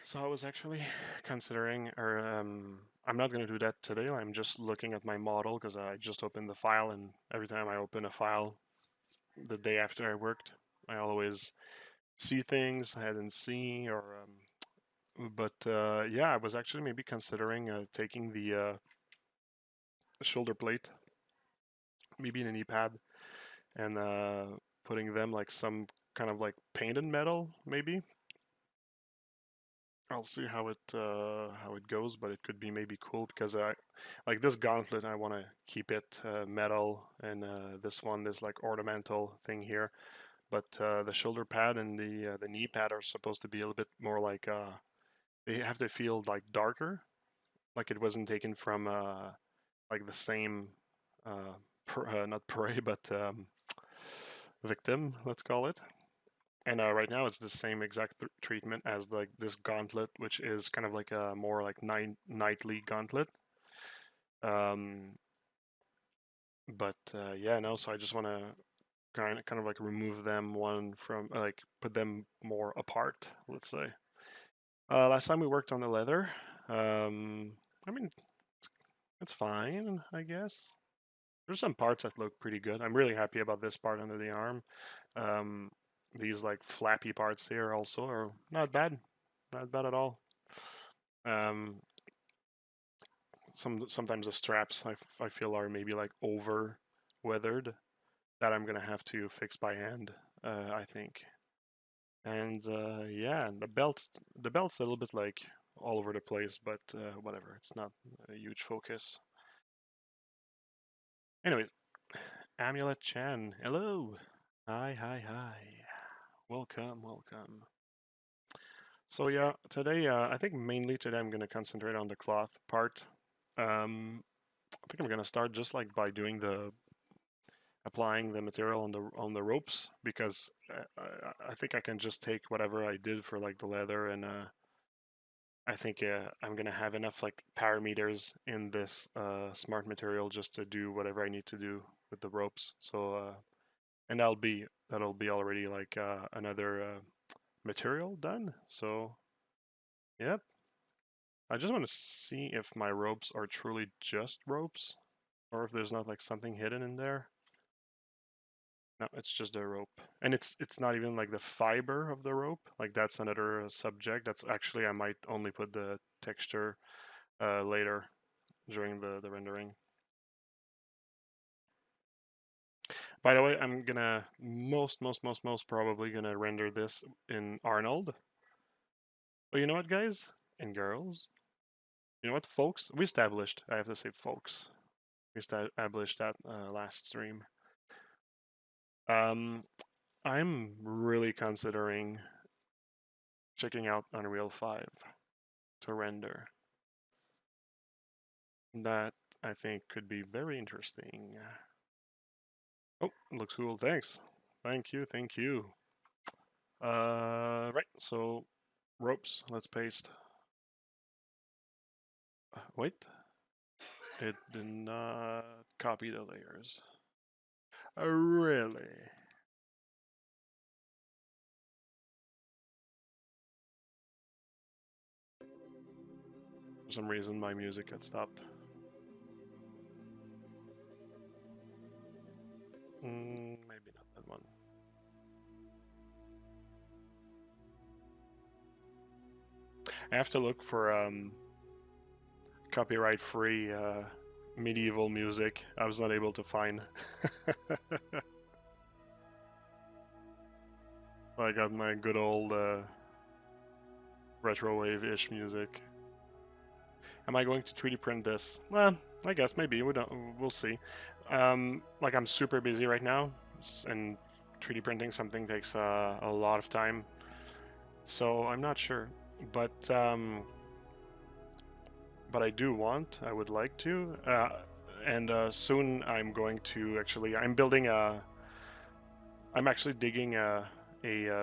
So I was actually considering, or I'm not going to do that today. I'm just looking at my model because I just opened the file, and every time I open a file the day after I worked, I always see things I didn't see, or yeah, I was actually maybe considering taking the shoulder plate, maybe in an knee pad, and putting them like some kind of like painted metal, maybe. I'll see how it goes, but it could be maybe cool because I like this gauntlet. I want to keep it metal, and this one is like ornamental thing here. But the shoulder pad and the knee pad are supposed to be a little bit more like they have to feel like darker, like it wasn't taken from like the same not prey but victim, let's call it. And right now it's the same exact treatment as like this gauntlet, which is kind of like a more like knightly gauntlet. Um, but yeah, no. So I just want to kind of like remove them one from like put them more apart. Let's say. Last time we worked on the leather. Um, I mean, it's, it's fine, I guess. There's some parts that look pretty good. I'm really happy about this part under the arm. Um, these like flappy parts here also are not bad, not bad at all. Um, sometimes the straps I feel are maybe like over weathered that I'm gonna have to fix by hand. I think. And yeah, and the belt's a little bit like all over the place, but whatever. It's not a huge focus. Anyways, Amulet Chan, hello. Hi, hi, hi. Welcome, welcome. So yeah, today I think mainly today I'm gonna concentrate on the cloth part. I think I'm gonna start just like by doing the applying the material on the ropes because I think I can just take whatever I did for like the leather and I think I'm gonna have enough like parameters in this smart material just to do whatever I need to do with the ropes. So and that'll be already like another material done. So yep. I just want to see if my ropes are truly just ropes or if there's not like something hidden in there. No, it's just a rope. And it's not even like the fiber of the rope. Like that's another subject. That's actually I might only put the texture later during the rendering. By the way, I'm gonna most probably gonna render this in Arnold. But you know what, guys and girls? You know what, folks? We established. I have to say, folks. We established that last stream. Um, I'm really considering checking out Unreal 5 to render. That I think could be very interesting. Oh, it looks cool. Thanks. Thank you. Thank you. Right. So ropes. Let's paste. Wait. It did not copy the layers. Really? For some reason, my music had stopped. Maybe not that one. I have to look for copyright-free medieval music. I was not able to find. I got my good old retro wave-ish music. Am I going to 3D print this? Well, I guess maybe we'll see. Like I'm super busy right now, and 3D printing something takes a lot of time, so I'm not sure. But I do want. I would like to, and soon I'm going to actually. I'm actually digging a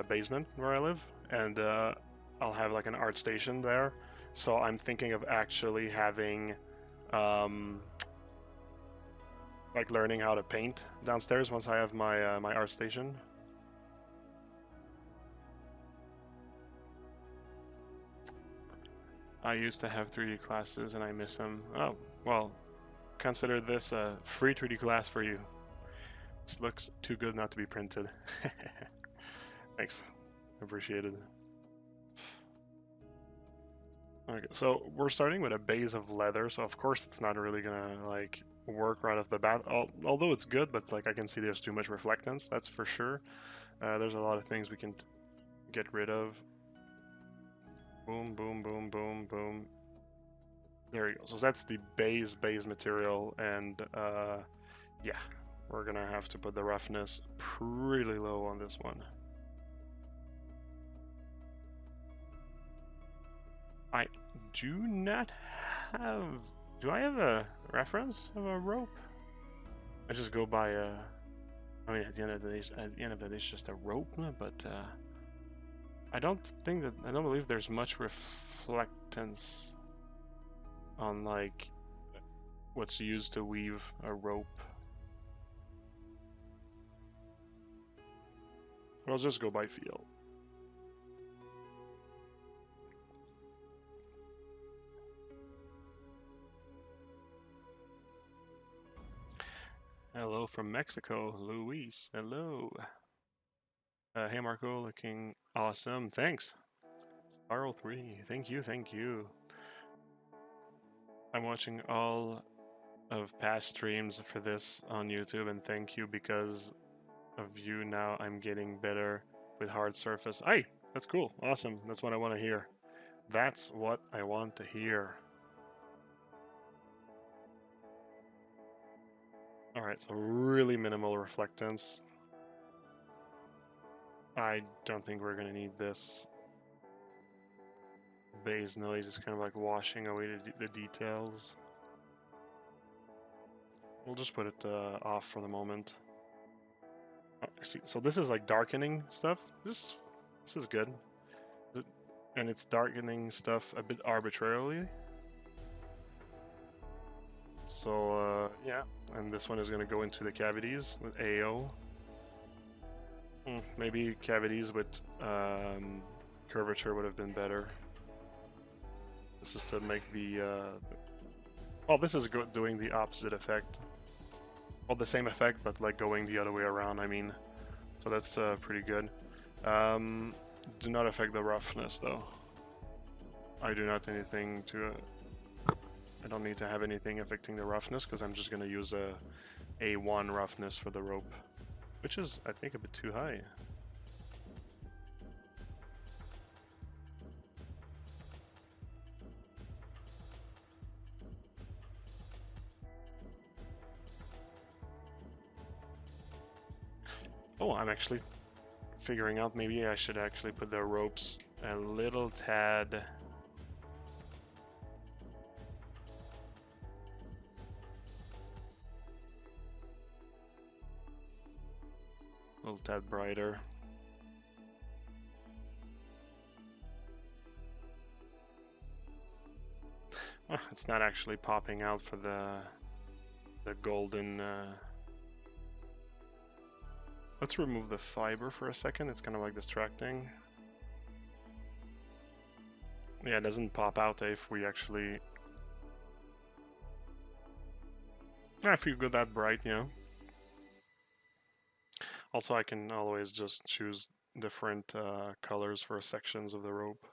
basement where I live, and I'll have like an art station there. So I'm thinking of actually having, um, like learning how to paint downstairs once I have my art station. I used to have 3D classes and I miss them. Oh, well, consider this a free 3D class for you. This looks too good not to be printed. Thanks. Appreciated. Okay, so we're starting with a base of leather, so of course it's not really gonna like work right off the bat. Although it's good, but like I can see there's too much reflectance. That's for sure. There's a lot of things we can get rid of. Boom, boom, boom, boom, boom. There you go. So that's the base material, and yeah, we're gonna have to put the roughness pretty low on this one. I do not have... Do I have a reference of a rope? I just go by a... I mean, at the end of the day, it's just a rope, but I don't believe there's much reflectance on like what's used to weave a rope. I'll just go by feel. Hello from Mexico, Luis. Hello. Hey Marco, looking awesome. Thanks. Spiral 3. Thank you, thank you. I'm watching all of past streams for this on YouTube, and thank you, because of you now I'm getting better with hard surface. Hey, that's cool. Awesome. That's what I want to hear. That's what I want to hear. Alright, so really minimal reflectance. I don't think we're gonna need this. Base noise is kind of like washing away the details. We'll just put it off for the moment. Oh, see, so this is like darkening stuff. This is good. And it's darkening stuff a bit arbitrarily. So yeah, and this one is going to go into the cavities with AO. Maybe cavities with curvature would have been better. This is to make the... well, this is doing the opposite effect. Well, the same effect, but like going the other way around, I mean. So that's pretty good. Do not affect the roughness, though. I do not anything to... I don't need to have anything affecting the roughness, because I'm just going to use a A1 roughness for the rope. Which is, I think, a bit too high. Oh, I'm actually figuring out maybe I should actually put the ropes a little tad... a little tad brighter. Oh, it's not actually popping out for the golden... Let's remove the fiber for a second, it's kind of like distracting. Yeah, it doesn't pop out if we actually... if you go that bright, you know. Also, I can always just choose different colors for sections of the rope.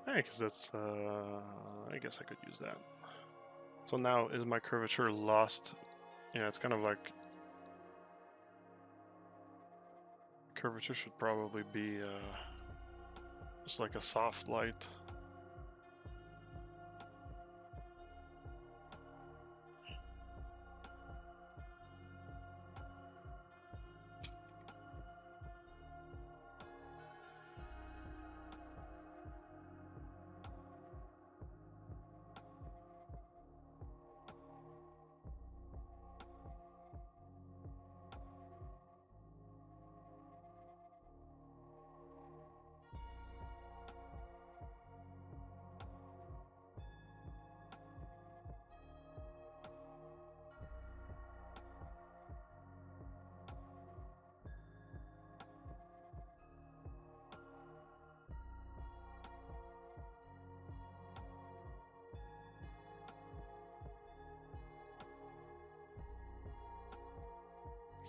Yeah, because that's, I guess I could use that. So now, is my curvature lost? Yeah, it's kind of like... Curvature should probably be just like a soft light.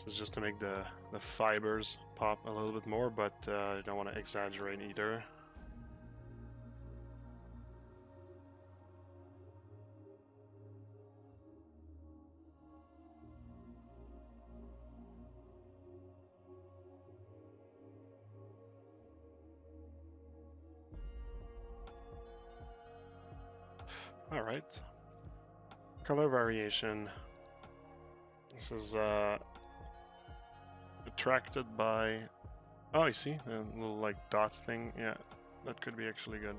This is just to make the fibers pop a little bit more, but I don't want to exaggerate either. Alright. Color variation. This is attracted by... Oh, you see? A little like dots thing. Yeah, that could be actually good.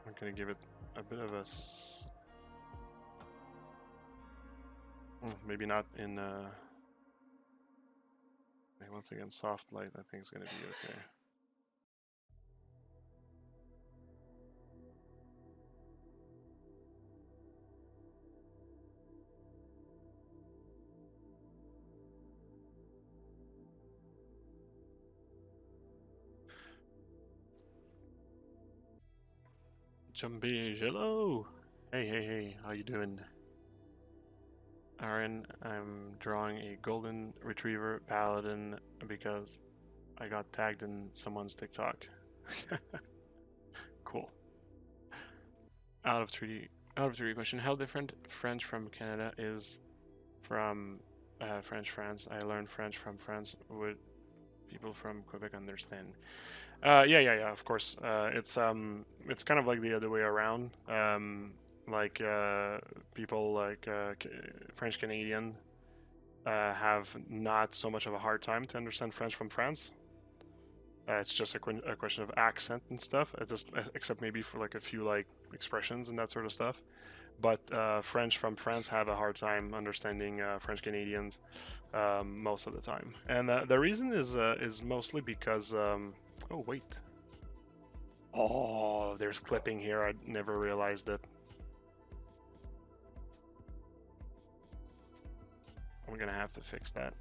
I'm gonna give it a bit of a... maybe not in... Once again, soft light, I think is going to be okay. Jumbage, hello! Hey, how you doing? Aaron, I'm drawing a golden retriever paladin because I got tagged in someone's TikTok. Cool. Out of 3D question. How different French from Canada is from French France? I learned French from France. Would people from Quebec understand? Yeah, of course. It's kind of like the other way around. Like people like French Canadian have not so much of a hard time to understand French from France. It's just a question of accent and stuff, except maybe for like a few like expressions and that sort of stuff. But French from France have a hard time understanding French Canadians most of the time, and the reason is mostly because oh wait, oh there's clipping here. I never realized it. I'm gonna have to fix that.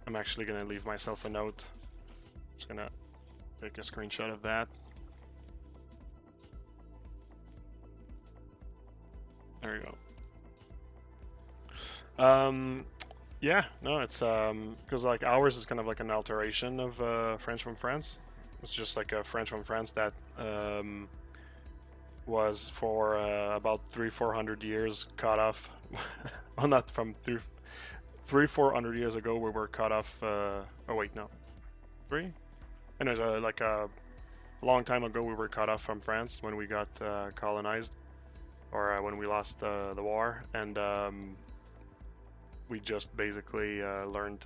I'm actually gonna leave myself a note. Just gonna take a screenshot of that. There we go. Yeah, no, it's because like ours is kind of like an alteration of French from France. It's just like a French from France that was for about 300-400 years cut off. Well, not from 300-400 years ago we were cut off. Oh wait, no, 3. And there's like a long time ago we were cut off from France when we got colonized, or when we lost the war, and we just basically learned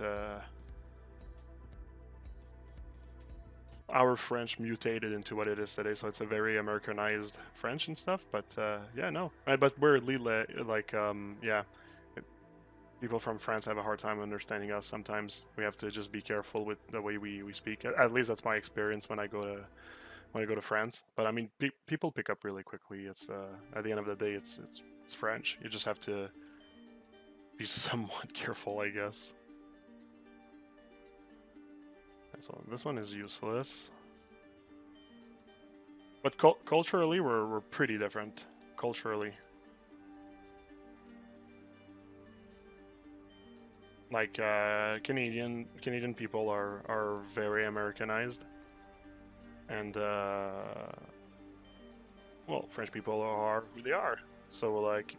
our French mutated into what it is today, so it's a very Americanized French and stuff. But yeah, no, but we're like yeah, people from France have a hard time understanding us. Sometimes we have to just be careful with the way we speak. At least that's my experience when I go to France. But I mean, people pick up really quickly. It's at the end of the day, it's French. You just have to be somewhat careful, I guess. So this one is useless. But culturally, we're pretty different. Culturally. Like Canadian people are very Americanized, and well, French people are who they are. So like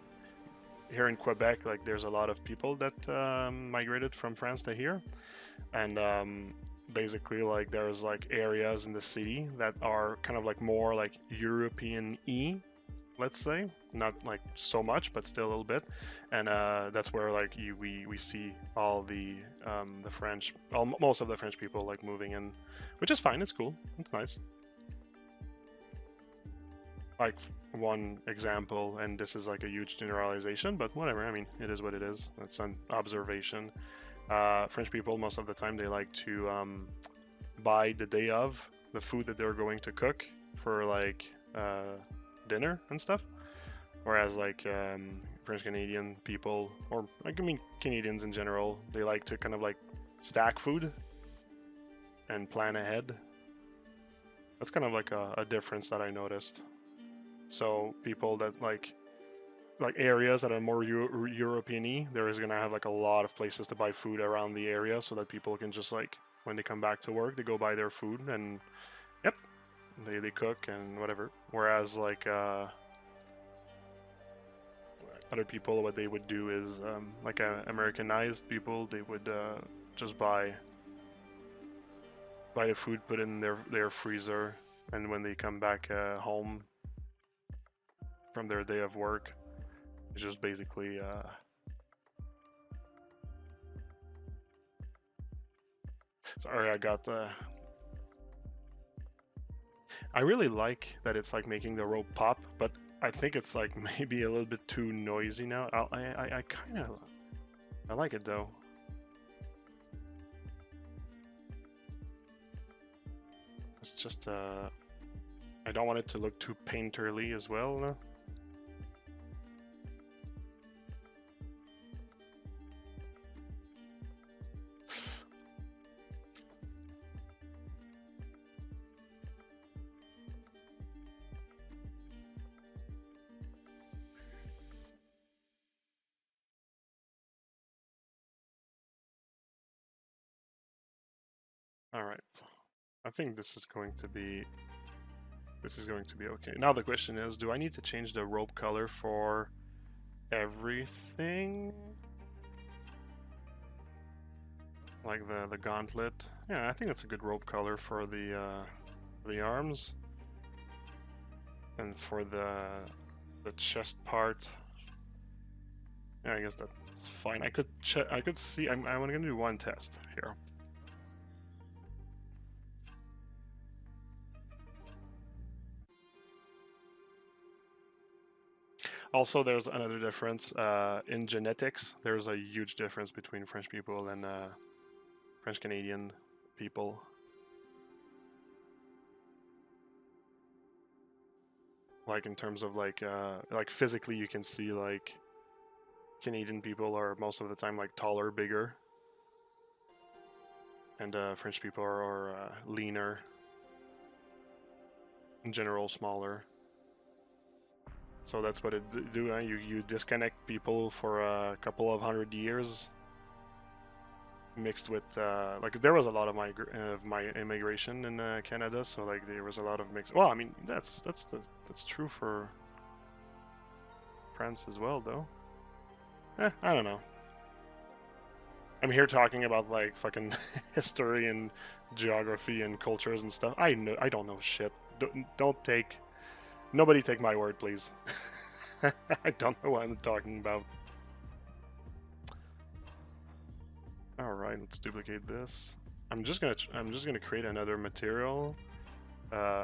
here in Quebec, like there's a lot of people that migrated from France to here, and basically like there's like areas in the city that are kind of like more like European-y, let's say, not like so much, but still a little bit, and that's where like we see all the French, most of the French people like moving in, which is fine. It's cool. It's nice. Like one example, and this is like a huge generalization, but whatever. I mean, it is what it is. That's an observation. French people, most of the time, they like to buy the day of the food that they're going to cook for like dinner and stuff. Whereas like French Canadian people, or like I mean Canadians in general, they like to kind of like stack food and plan ahead. That's kind of like a difference that I noticed. So people that like areas that are more European-y, there is gonna have like a lot of places to buy food around the area, so that people can just like when they come back to work, they go buy their food and yep, they cook and whatever. Whereas like other people, what they would do is like Americanized people, they would just buy the food, put it in their freezer, and when they come back home from their day of work, it's just basically sorry, I got the. I really like that it's like making the rope pop, but I think it's like maybe a little bit too noisy now. I kind of I like it though. It's just I don't want it to look too painterly as well. No? All right. I think this is going to be okay. Now the question is, do I need to change the rope color for everything? Like the gauntlet? Yeah, I think that's a good rope color for the arms. And for the chest part. Yeah, I guess that's fine. I could see I'm only gonna do one test here. Also, there's another difference in genetics. There's a huge difference between French people and French Canadian people. Like in terms of like physically, you can see like Canadian people are most of the time like taller, bigger, and French people are leaner. In general, smaller. So that's what it do. You disconnect people for a couple of 100 years, mixed with like there was a lot of my immigration in Canada, so like there was a lot of mix. Well, I mean that's true for France as well, though. I don't know. I'm here talking about like fucking history and geography and cultures and stuff. I don't know shit. Nobody take my word, please. I don't know what I'm talking about. All right, let's duplicate this. I'm just gonna create another material.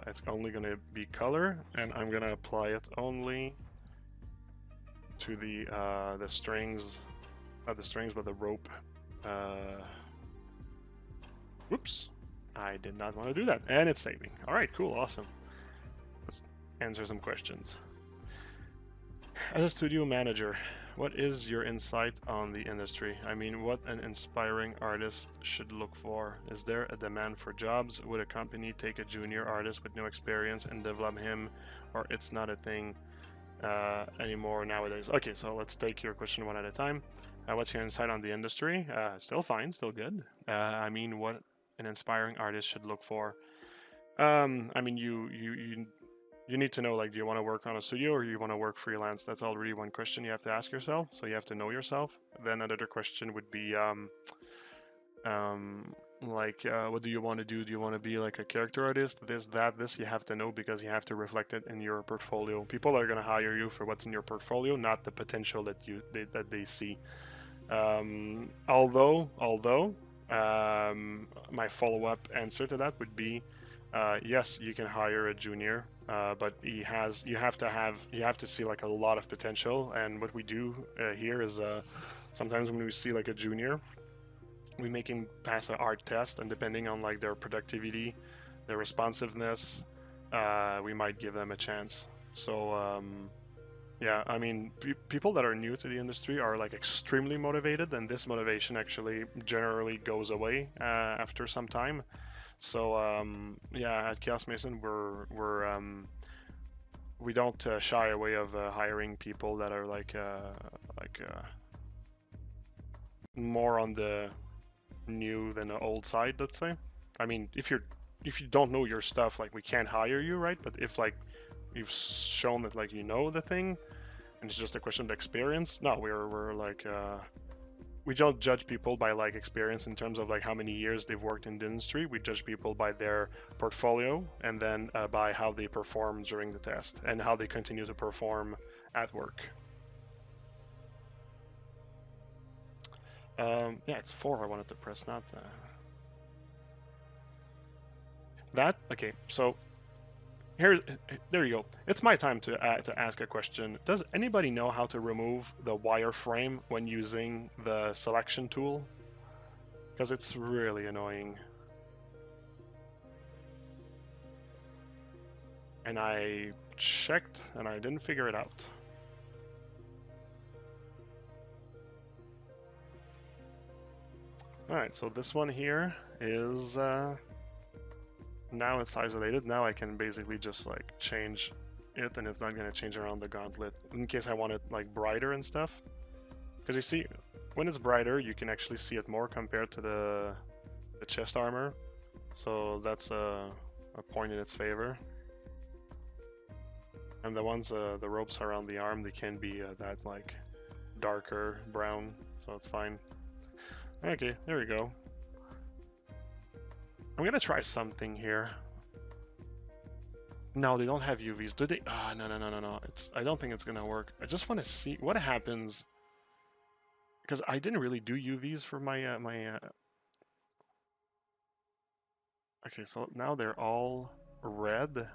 It's only gonna be color, and I'm gonna apply it only to the strings, not the strings, but the rope. Whoops! I did not want to do that, and it's saving. All right, cool, awesome. Let's answer some questions. As a studio manager, what is your insight on the industry? I mean, what an inspiring artist should look for. Is there a demand for jobs? Would a company take a junior artist with no experience and develop him, or it's not a thing anymore nowadays? Okay, so let's take your question one at a time. What's your insight on the industry? Still fine, still good. I mean, what an inspiring artist should look for. I mean, you need to know, like, do you want to work on a studio or you want to work freelance? That's already one question you have to ask yourself. So you have to know yourself. Then another question would be, what do you want to do? Do you want to be like a character artist? This you have to know, because you have to reflect it in your portfolio. People are going to hire you for what's in your portfolio, not the potential that they see. Although my follow-up answer to that would be, yes, you can hire a junior, but you have to see like a lot of potential. And what we do here is sometimes when we see like a junior, we make him pass an art test, and depending on like their productivity, their responsiveness, we might give them a chance. So yeah, I mean, people that are new to the industry are like extremely motivated, and this motivation actually generally goes away after some time. So yeah, at Chaos Mason, we don't shy away of hiring people that are like more on the new than the old side, let's say. I mean, if you don't know your stuff, like we can't hire you, right? But if like you've shown that like you know the thing, and it's just a question of experience, no, we're like we don't judge people by like experience in terms of like how many years they've worked in the industry. We judge people by their portfolio and then by how they perform during the test and how they continue to perform at work. Yeah, it's 4 I wanted to press, not that. Okay, so there you go. It's my time to ask a question. Does anybody know how to remove the wireframe when using the selection tool? Because it's really annoying. And I checked and I didn't figure it out. Alright, so this one here is now it's isolated. Now I can basically just like change it and it's not going to change around the gauntlet in case I want it like brighter and stuff. Because you see, when it's brighter, you can actually see it more compared to the chest armor. So that's a point in its favor. And the ones, the ropes around the arm, they can be that like darker brown, so it's fine. Okay, there we go. I'm gonna try something here. No, they don't have UVs, do they? Ah, no. I don't think it's gonna work. I just want to see what happens because I didn't really do UVs for my Okay, so now they're all red.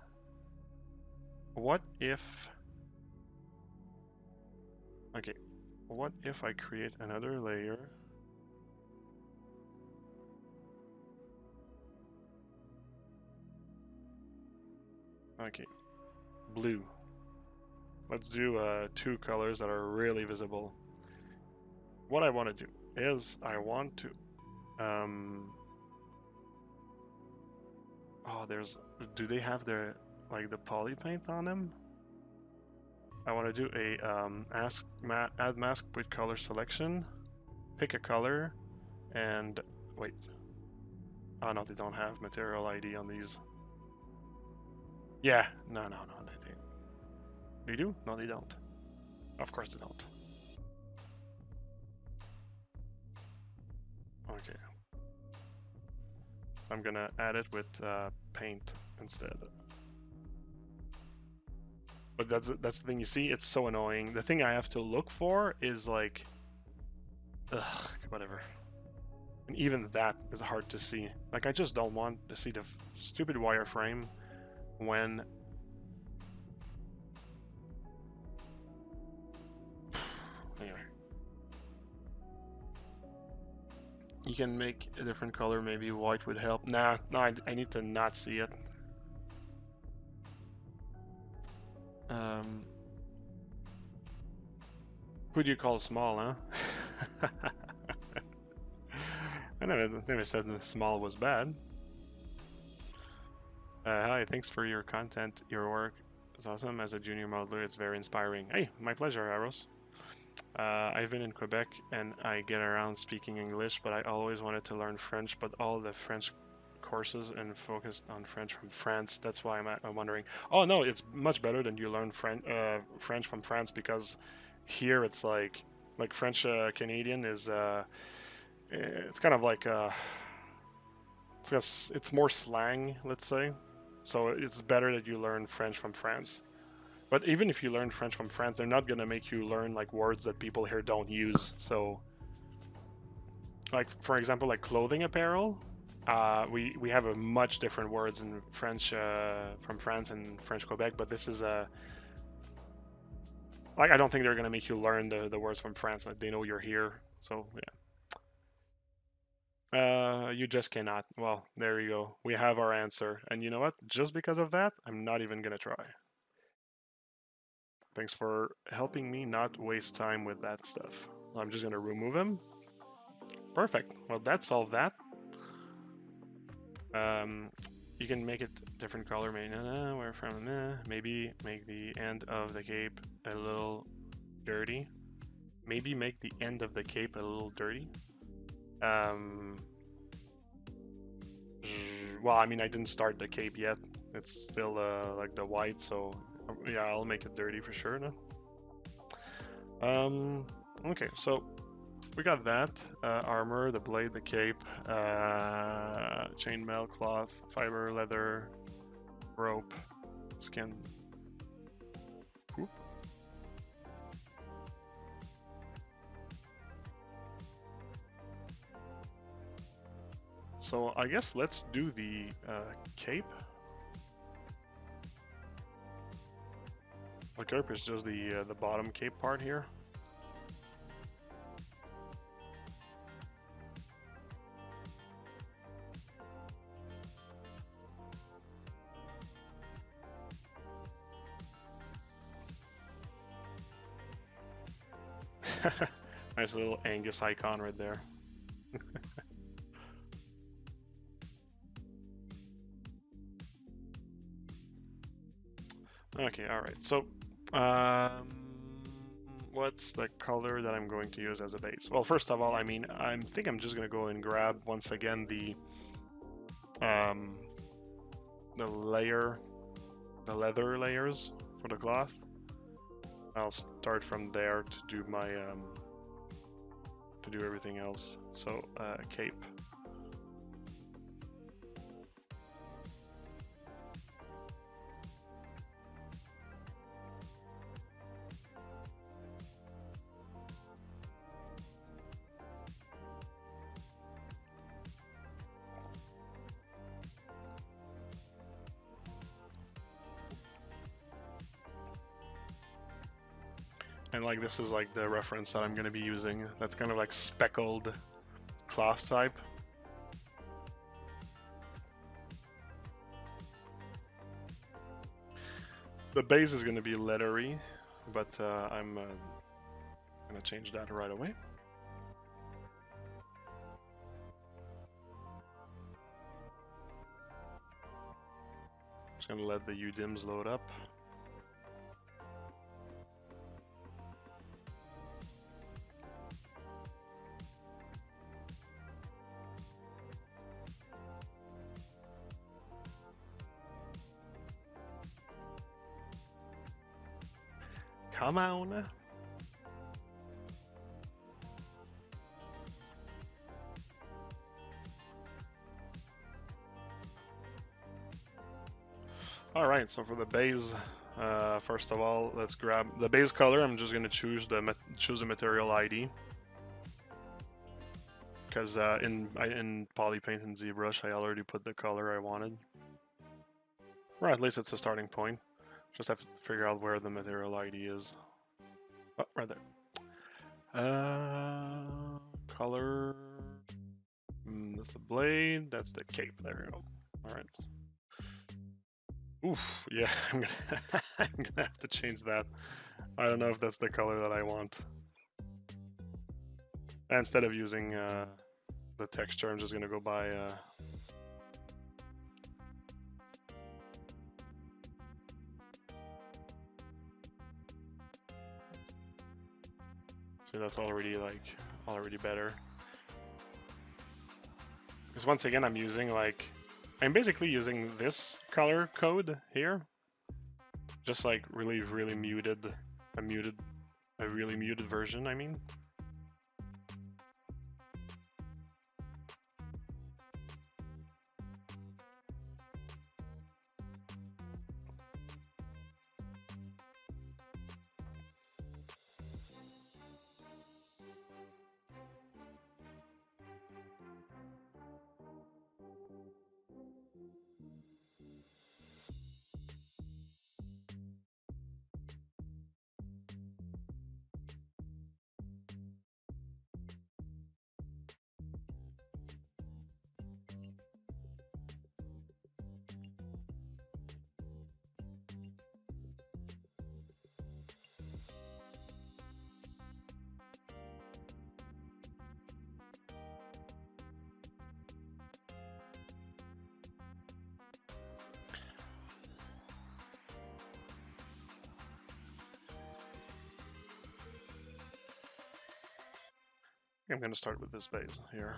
What if... Okay, what if I create another layer? Okay, blue. Let's do 2 colors that are really visible. What I want to do is I want to... Oh, there's... Do they have their like the poly paint on them? I want to do a add mask with color selection, pick a color, and wait. Oh no, they don't have material ID on these. Yeah, no, they do? No, they don't. Of course they don't. Okay. I'm gonna add it with paint instead. But that's the thing, you see, it's so annoying. The thing I have to look for is like, ugh, whatever. And even that is hard to see. Like, I just don't want to see the stupid wireframe when... Anyway. You can make a different color, maybe white would help. Nah, no, I need to not see it. Who do you call small, huh? I never said small was bad. Hi, thanks for your content. Your work is awesome. As a junior modeler, it's very inspiring. Hey, my pleasure, Aros. I've been in Quebec and I get around speaking English, but I always wanted to learn French, but all the French courses and focused on French from France. That's why I'm wondering. Oh no, it's much better than you learn French from France, because here it's like French Canadian is it's kind of like it's more slang, let's say. So it's better that you learn French from France. But even if you learn French from France, they're not gonna make you learn like words that people here don't use. So, like for example, like clothing apparel, we have a much different words in French from France and French Quebec. But this is a like I don't think they're gonna make you learn the words from France. Like, they know you're here. So yeah. You just cannot. Well, there you go. We have our answer. And you know what? Just because of that, I'm not even gonna try. Thanks for helping me not waste time with that stuff. I'm just gonna remove him. Perfect. Well, that solved that. You can make it different color, maybe where from maybe make the end of the cape a little dirty. Maybe make the end of the cape a little dirty. Well, I mean, I didn't start the cape yet. It's still like the white, so yeah, I'll make it dirty for sure now. Okay, so we got that. Armor, the blade, the cape, chainmail, cloth, fiber, leather, rope, skin. Whoop. So I guess let's do the cape. The cape is just the bottom cape part here. Nice little Angus icon right there. Okay, alright, so what's the color that I'm going to use as a base? Well, first of all, I mean, I think I'm just going to go and grab, once again, the leather layers for the cloth. I'll start from there to do my, to do everything else. So, cape. And like this is like the reference that I'm going to be using. That's kind of like speckled cloth type. The base is going to be leathery, but I'm going to change that right away. Just going to let the UDIMs load up. Come on. All right, so for the base, first of all, let's grab the base color. I'm just gonna choose a material ID because in Polypaint and ZBrush I already put the color I wanted. Or at least it's a starting point. Just have to figure out where the material ID is. Oh, right there. Color. That's the blade. That's the cape. There we go. All right. Oof. Yeah, I'm gonna have to change that. I don't know if that's the color that I want. Instead of using the texture, I'm just gonna go by. So that's already better. Because once again, I'm basically using this color code here, just like really muted, a really muted version. I mean. I'm gonna start with this base here.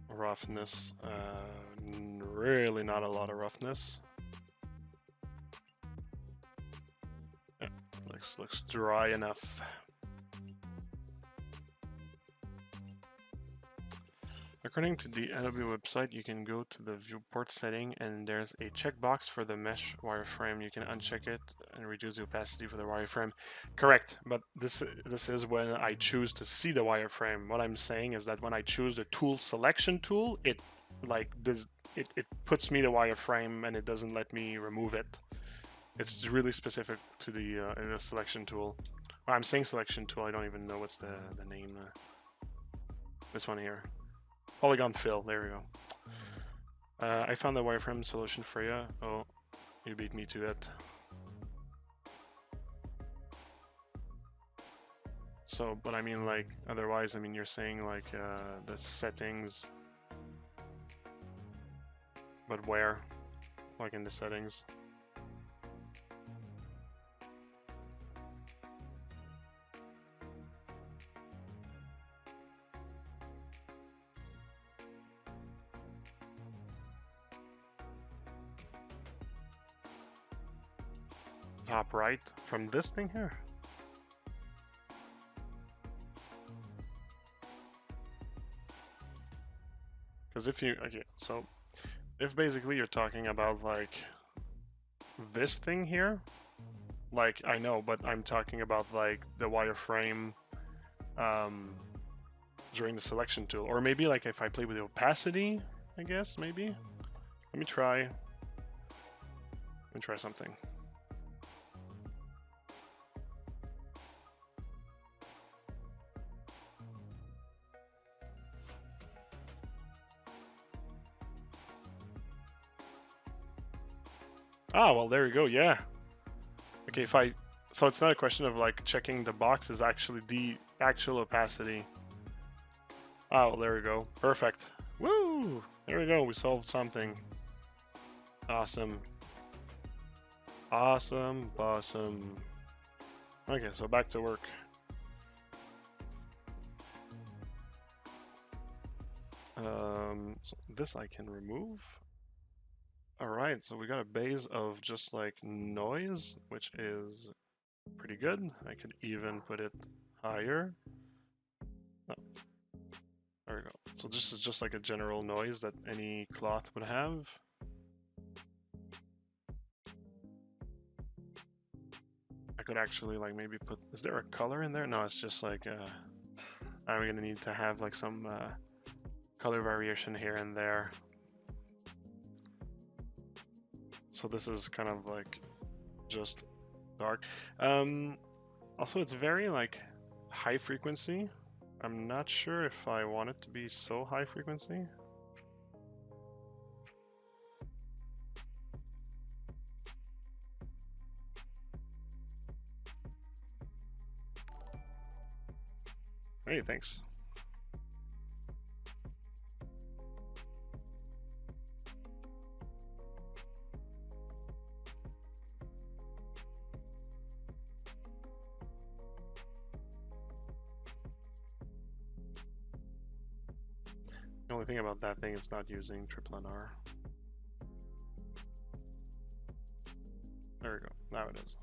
Roughness, really not a lot of roughness. Yeah, looks dry enough. According to the Adobe website, you can go to the viewport setting and there's a checkbox for the mesh wireframe. You can uncheck it and reduce the opacity for the wireframe. Correct, but this is when I choose to see the wireframe. What I'm saying is that when I choose the tool selection tool, it puts me the wireframe and it doesn't let me remove it. It's really specific to the selection tool. Well, I'm saying selection tool. I don't even know what's the name. This one here. Polygon fill, there we go. I found the wireframe solution for you. Oh, you beat me to it. So, but I mean, like, otherwise, I mean, you're saying, like, the settings. But where? Like in the settings? Top right from this thing here. Because if you, okay, so if basically you're talking about like this thing here, like I know, but I'm talking about like the wireframe during the selection tool, or maybe like if I play with the opacity, I guess maybe. Let me try something. Ah, well, there you go, yeah. Okay, so it's not a question of like checking the box, is actually the actual opacity. Oh, well, there we go. Perfect. Woo! There we go, we solved something. Awesome. Awesome, awesome. Okay, so back to work. So this I can remove. Alright, so we got a base of just like noise, which is pretty good. I could even put it higher. Oh, there we go. So this is just like a general noise that any cloth would have. I could actually like maybe put, is there a color in there? No, it's just like, I'm gonna need to have like some color variation here and there. So this is kind of like just dark. Also, it's very like high frequency. I'm not sure if I want it to be so high frequency. Hey, thanks. The only thing about that thing, it's not using triple NR. There we go. Now it is.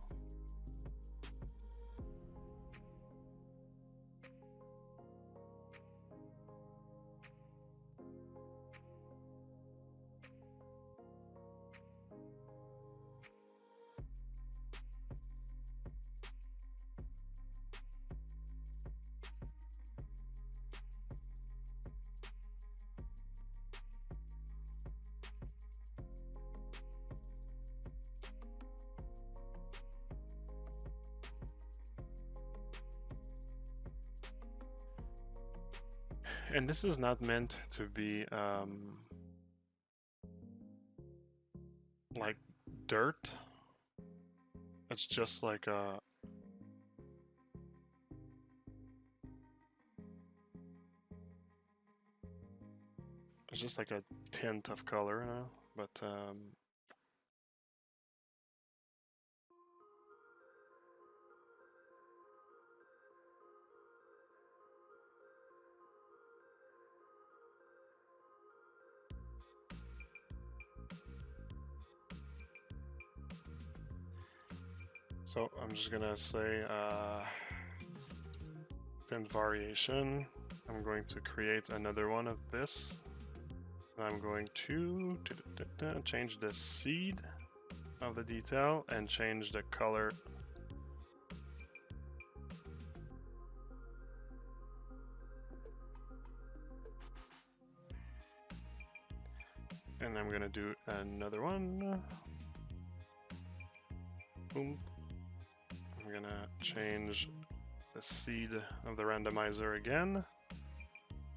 And this is not meant to be like dirt. It's just like a it's just like a tint of color, but So I'm just gonna say tint variation. I'm going to create another one of this. I'm going to change the seed of the detail and change the color. And I'm gonna do another one. Boom. I'm gonna change the seed of the randomizer again.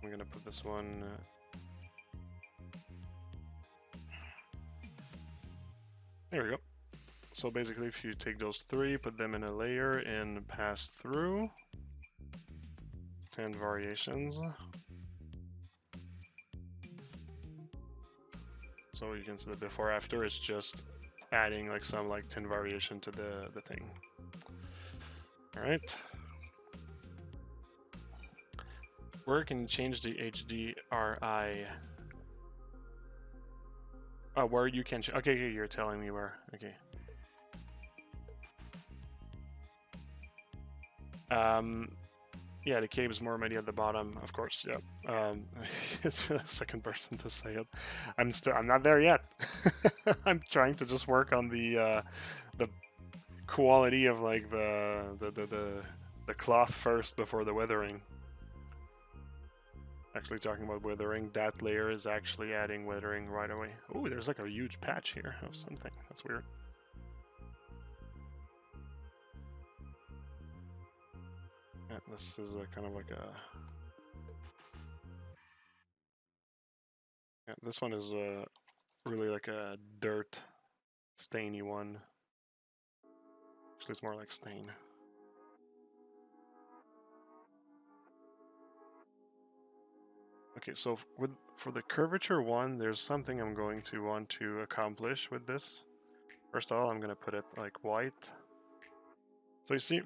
I'm gonna put this one there we go. So basically if you take those three, put them in a layer and pass through 10 variations. So you can see the before after is just adding like some like 10 variation to the thing. All right. Where can you change the HDRI? Oh, where you can. Okay, you're telling me where. Okay. Yeah, the cave is more maybe at the bottom, of course. Yeah. It's the second person to say it. I'm not there yet. I'm trying to just work on the quality of like the cloth first before the weathering. Actually talking about weathering, that layer is actually adding weathering right away. Oh, there's like a huge patch here of something. That's weird. Yeah, this is a kind of like a... Yeah, this one is really like a dirt stainy one. Actually, it's more like stain. Okay, so for the curvature one, there's something I'm going to want to accomplish with this. First of all, I'm going to put it like white. So you see,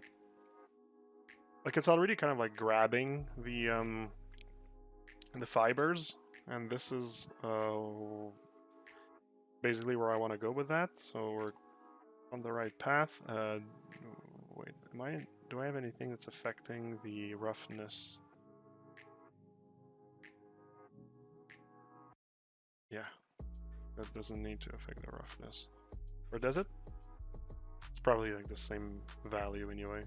like it's already kind of like grabbing the fibers, and this is basically where I want to go with that. So we're on the right path. Wait, do I have anything that's affecting the roughness? Yeah, that doesn't need to affect the roughness. Or does it? It's probably like the same value anyway.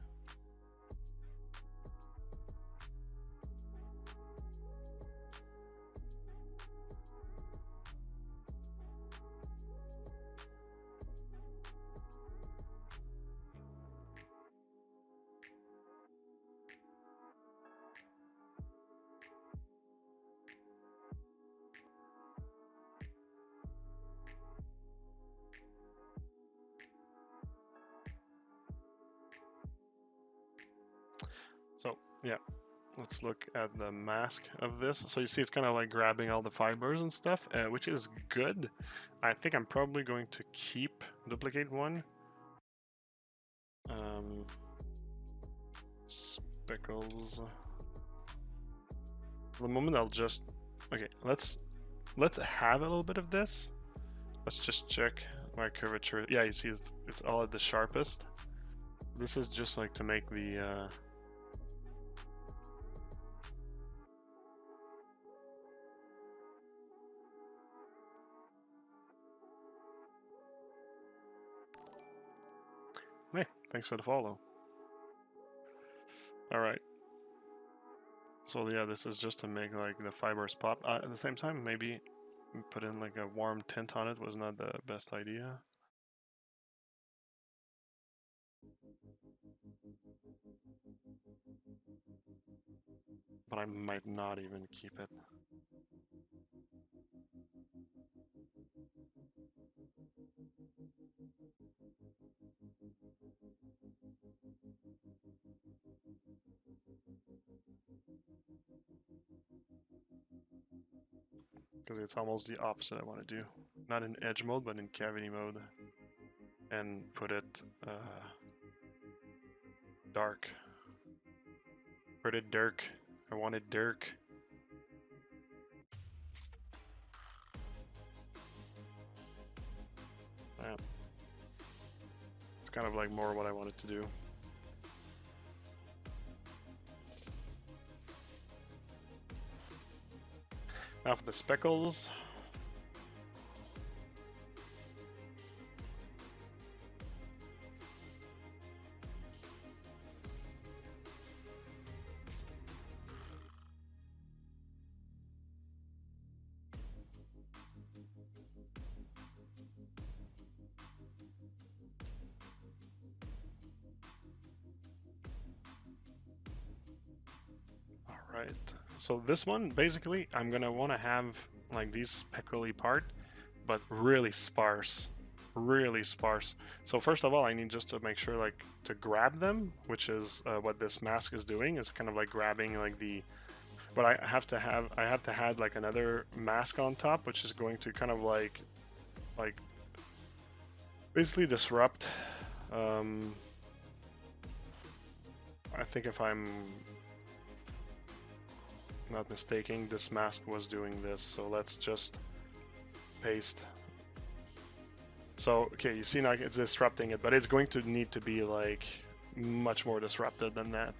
So yeah, let's look at the mask of this. So you see it's kind of like grabbing all the fibers and stuff, which is good. I think I'm probably going to keep duplicate one. Speckles. For the moment I'll just... Okay, let's have a little bit of this. Let's just check my curvature. Yeah, you see it's all at the sharpest. This is just like to make the... Hey, thanks for the follow. Alright. So yeah, this is just to make like the fibers pop. At the same time, maybe put in like a warm tint on it was not the best idea. But I might not even keep it. Because it's almost the opposite I want to do. Not in edge mode, but in cavity mode. And put it dark. Put it dark. I want it dark. kind of like more what I wanted to do. Now for the speckles. Alright, so this one, basically, I'm gonna want to have like these speckly part, but really sparse. Really sparse. So first of all, I need just to make sure like to grab them, which is what this mask is doing, is kind of like grabbing like the... But I have to add like another mask on top, which is going to kind of like basically disrupt. I think if I'm not mistaken, this mask was doing this, so let's just paste. So, okay, you see now it's disrupting it, but it's going to need to be like much more disrupted than that.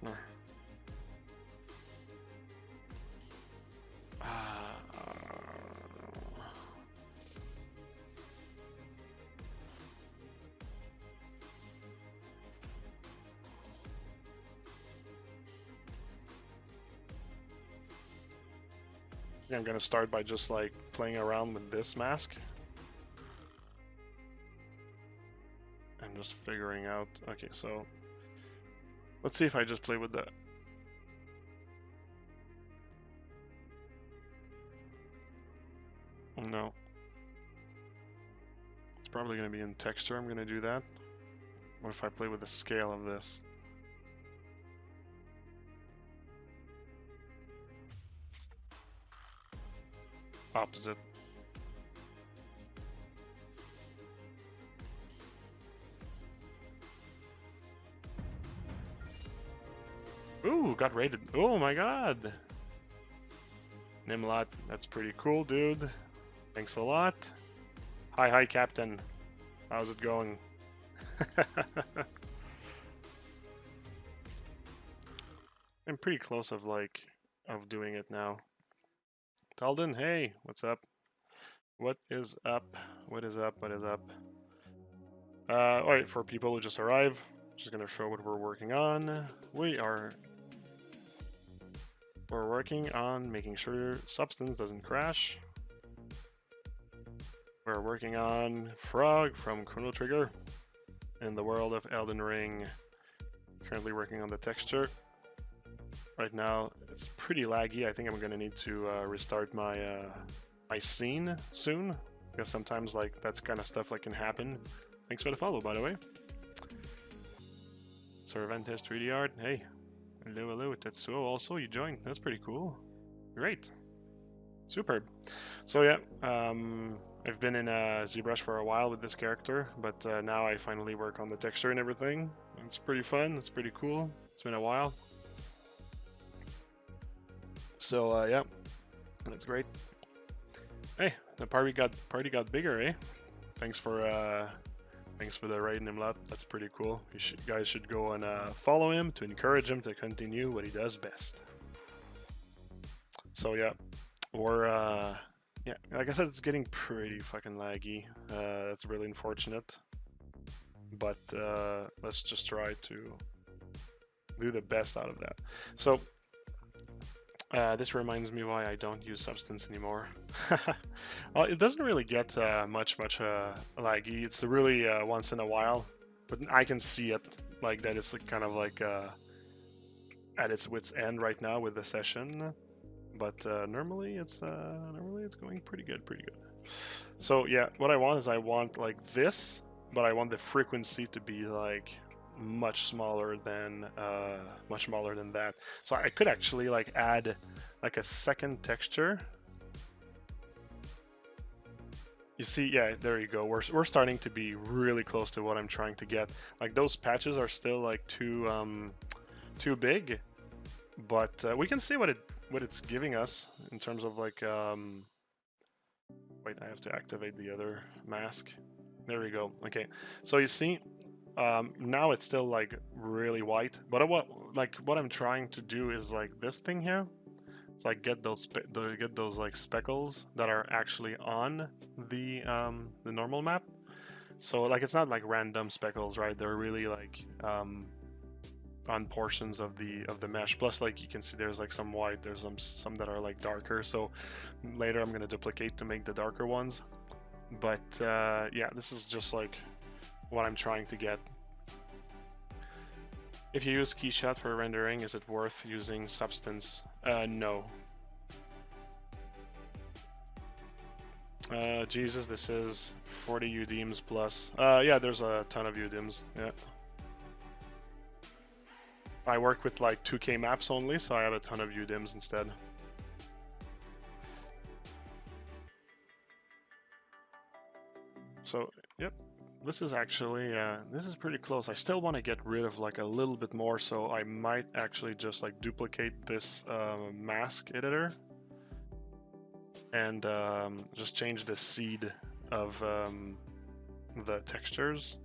I'm gonna start by just like playing around with this mask and just figuring out. Okay, so let's see if I just play with that. No, it's probably gonna be in texture. I'm gonna do that. What if I play with the scale of this? Opposite. Ooh, got raided. Oh my god! Nimlot, that's pretty cool, dude. Thanks a lot. Hi, Captain. How's it going? I'm pretty close of doing it now. Talden, hey, what's up? What is up? What is up? What is up? Alright, for people who just arrived, just gonna show what we're working on. We're working on making sure Substance doesn't crash. We're working on Frog from Chrono Trigger in the world of Elden Ring. Currently working on the texture. Right now, it's pretty laggy. I think I'm gonna need to restart my my scene soon, because sometimes like that's kind of stuff like can happen. Thanks for the follow, by the way. Cervantes 3D art. Hey, hello, Tetsuo. Also, you joined. That's pretty cool. Great, superb. So yeah, I've been in ZBrush for a while with this character, but now I finally work on the texture and everything. It's pretty fun. It's pretty cool. It's been a while. So yeah, that's great. Hey, the party got bigger, eh? Thanks for the raid, Nimlot. That's pretty cool. You guys should go and follow him to encourage him to continue what he does best. So yeah, we're yeah, like I said, it's getting pretty fucking laggy. That's really unfortunate. But let's just try to do the best out of that. So this reminds me why I don't use Substance anymore. Well, it doesn't really get much laggy. It's really once in a while, but I can see it like that. It's kind of like at its wit's end right now with the session. But normally it's going pretty good. So yeah, what I want is I want like this, but I want the frequency to be like much smaller than that. So I could actually like add like a second texture. You see, yeah, there you go. We're starting to be really close to what I'm trying to get. Like those patches are still like too big, but we can see what it's giving us in terms of like wait, I have to activate the other mask. There we go. Okay, so you see Now it's still like really white, but what I'm trying to do is like this thing here. It's like get those like speckles that are actually on the normal map. So like it's not like random speckles, right? They're really like on portions of the mesh. Plus, like you can see, there's like some white. There's some that are like darker. So later I'm gonna duplicate to make the darker ones. But yeah, this is just like what I'm trying to get. If you use KeyShot for rendering, is it worth using Substance? No. Jesus, this is 40 UDIMs plus. Yeah, there's a ton of UDIMs. Yeah. I work with like 2K maps only, so I have a ton of UDIMs instead. So, yep. This is actually, this is pretty close. I still want to get rid of like a little bit more, so I might actually just like duplicate this mask editor and just change the seed of the textures.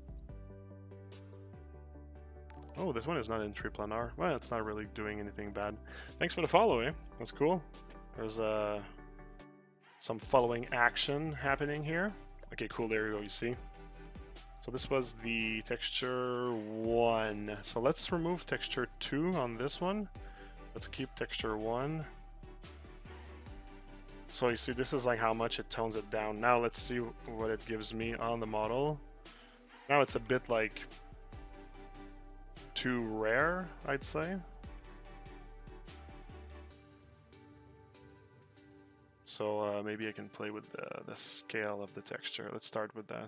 Oh, this one is not in triplanar. Well, it's not really doing anything bad. Thanks for the follow, eh? That's cool. There's some following action happening here. Okay, cool, there you go, you see. So this was the texture 1. So let's remove texture 2 on this one. Let's keep texture 1. So you see, this is like how much it tones it down. Now let's see what it gives me on the model. Now it's a bit like too rare, I'd say. So maybe I can play with the scale of the texture. Let's start with that.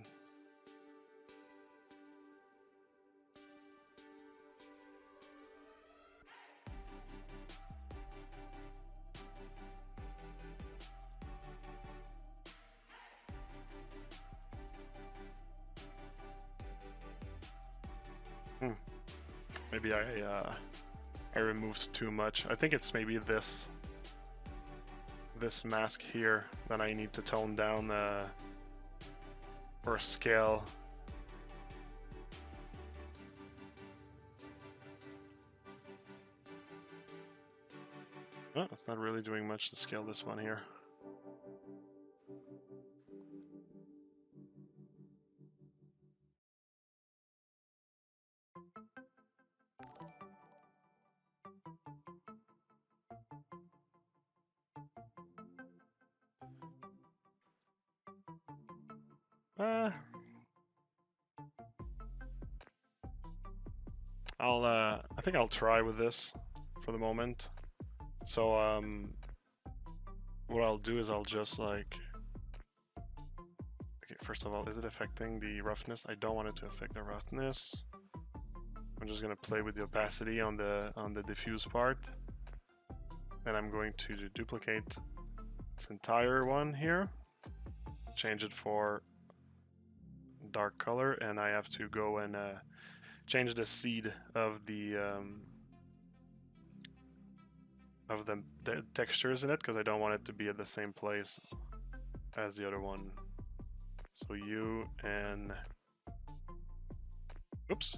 Maybe I removed too much. I think it's maybe this mask here that I need to tone down or scale. Oh, it's not really doing much to scale this one here. I think I'll try with this for the moment. So what I'll do is I'll just like, okay, first of all, is it affecting the roughness? I don't want it to affect the roughness. I'm just gonna play with the opacity on the diffuse part. And I'm going to duplicate this entire one here, change it for dark color, and I have to go and change the seed of the textures in it, because I don't want it to be at the same place as the other one. So U and oops.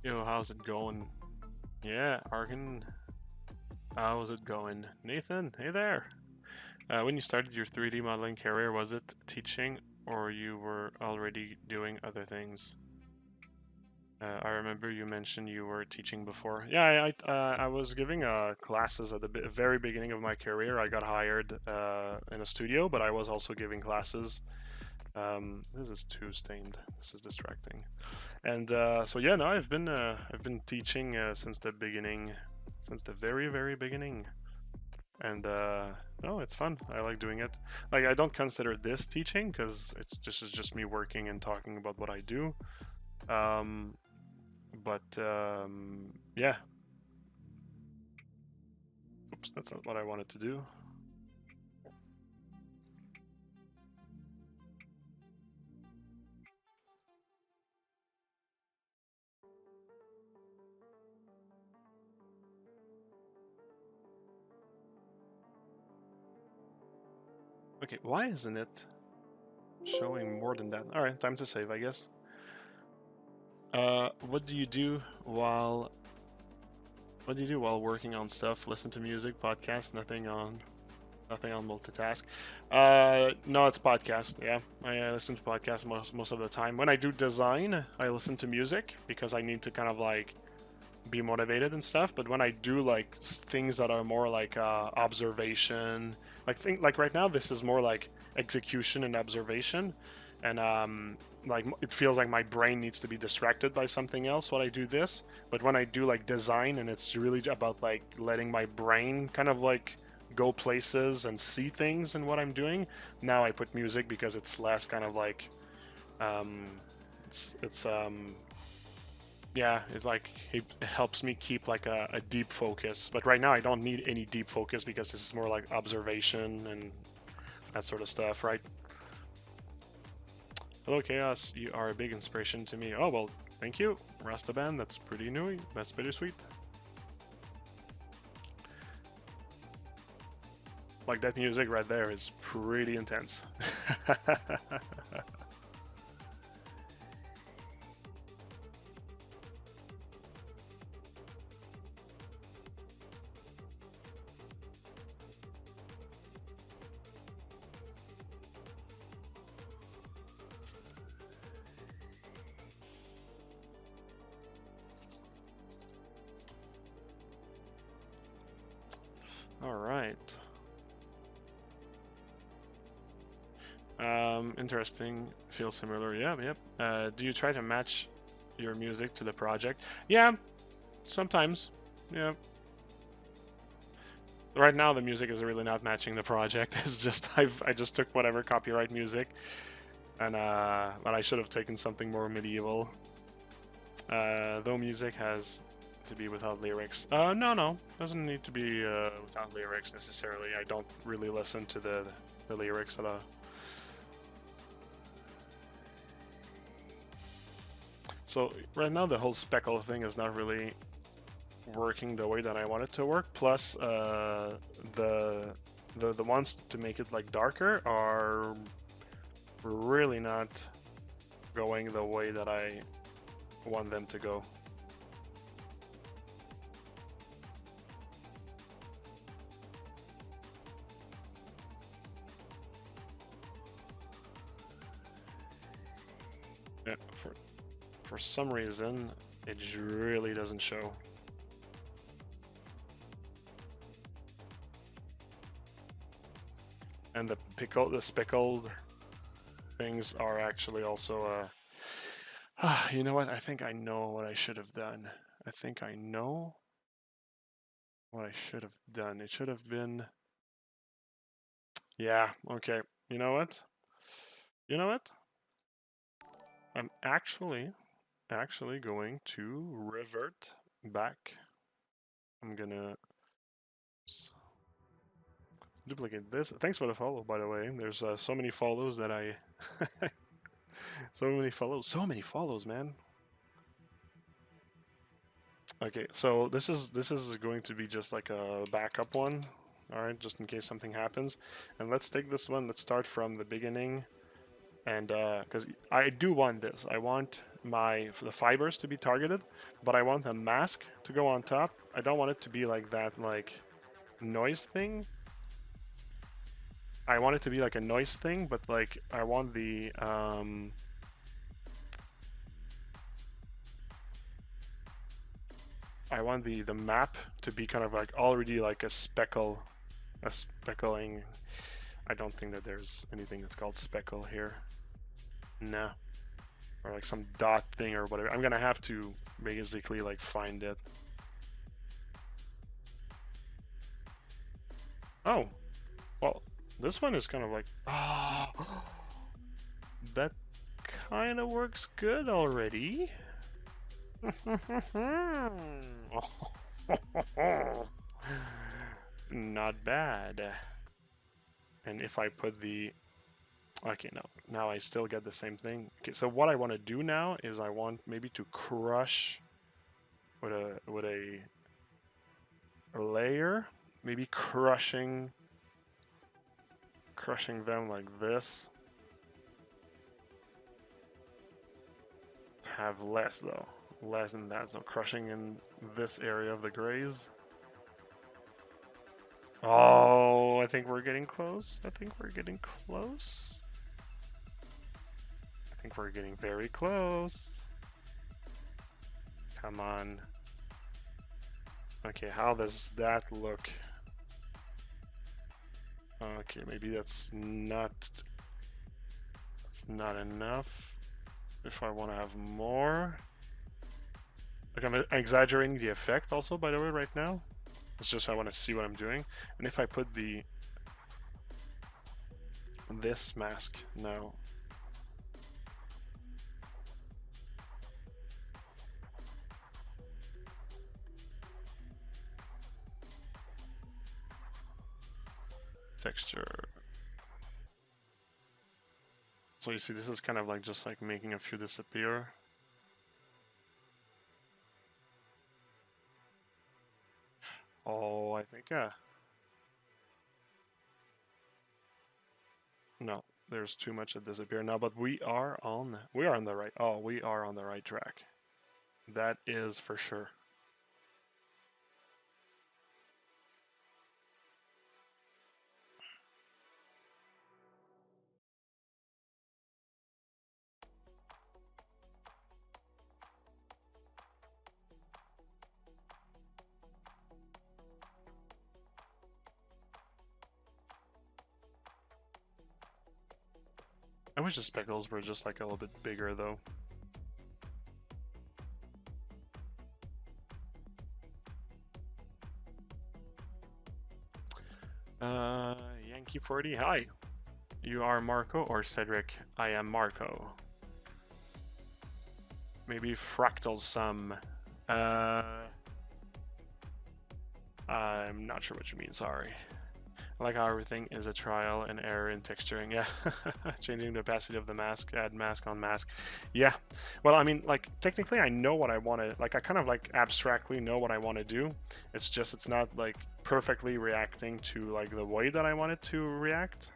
Yo, how's it going? Yeah, Argan. How's it going? Nathan, hey there. When you started your 3D modeling career, was it teaching or you were already doing other things? I remember you mentioned you were teaching before. Yeah, I was giving classes at the very beginning of my career. I got hired in a studio, but I was also giving classes. This is too stained. This is distracting. And so yeah, no, I've been teaching since the beginning, since the very beginning. And no, it's fun. I like doing it. Like, I don't consider this teaching because this is just me working and talking about what I do. But yeah. Oops, that's not what I wanted to do. Okay, why isn't it showing more than that? Alright, time to save, I guess. What do you do while working on stuff? Listen to music, podcast, nothing on multitask. No, it's podcast. Yeah, I listen to podcasts most of the time. When I do design, I listen to music because I need to kind of like be motivated and stuff. But when I do like things that are more like observation, like right now, this is more like execution and observation, and like it feels like my brain needs to be distracted by something else while I do this. But when I do like design, and it's really about like letting my brain kind of like go places and see things in what I'm doing. Now I put music because it's less kind of like um, it's yeah, it's like it helps me keep like a deep focus. But right now I don't need any deep focus because this is more like observation and that sort of stuff, right? Hello Chaos, you are a big inspiration to me. Oh well, thank you. Rasta Band, that's pretty new. That's pretty sweet. Like that music right there is pretty intense. All right. Interesting. Feels similar. Yeah, yep. Do you try to match your music to the project? Yeah, sometimes. Yeah. Right now, the music is really not matching the project. It's just I just took whatever copyright music, and but I should have taken something more medieval. Though music has to be without lyrics. No, doesn't need to be without lyrics necessarily. I don't really listen to the lyrics at all. So right now the whole speckle thing is not really working the way that I want it to work. Plus, the ones to make it like darker are really not going the way that I want them to go. Yeah, for some reason, it really doesn't show. And the speckled things are actually also you know what? I think I know what I should have done. I think I know what I should have done. It should have been. Yeah, okay. You know what? You know what? I'm actually going to revert back. I'm gonna duplicate this. Thanks for the follow, by the way. There's so many follows that I so many follows, man. Okay, so this is going to be just like a backup one. All right, just in case something happens. And let's take this one. Let's start from the beginning. And because I do want this, I want the fibers to be targeted, but I want the mask to go on top. I don't want it to be like that, like noise thing. I want it to be like a noise thing, but like I want the map to be kind of like already like a speckling. I don't think that there's anything that's called speckle here. No. Or like some dot thing or whatever. I'm gonna have to basically like find it. Oh, well, this one is kind of like, ah, that kind of works good already. Not bad. And if I put the, okay, no, now I still get the same thing. Okay, so what I want to do now is I want maybe to crush with a layer, maybe crushing crushing them like this. Have less though, less than that, so crushing in this area of the grays. Oh, I think we're getting close. I think we're getting close. I think we're getting very close. Come on. Okay, how does that look? Okay, maybe that's not enough. If I want to have more. Like I'm exaggerating the effect also, by the way, right now. It's just I want to see what I'm doing. And if I put this mask now. Texture. So you see, this is kind of like just like making a few disappear. Oh, I think, no, there's too much that disappear now, but we are on the right. Oh, we are on the right track. That is for sure. I wish the speckles were just like a little bit bigger though. Yankee 40, hi. You are Marco or Cedric? I am Marco. Maybe fractal sum. I'm not sure what you mean, sorry. I like how everything is a trial and error in texturing. Yeah, changing the opacity of the mask, add mask on mask. Yeah, well, I mean, like, technically I know what I want to, like, I kind of, like, abstractly know what I want to do. It's just, it's not, like, perfectly reacting to, like, the way that I want it to react.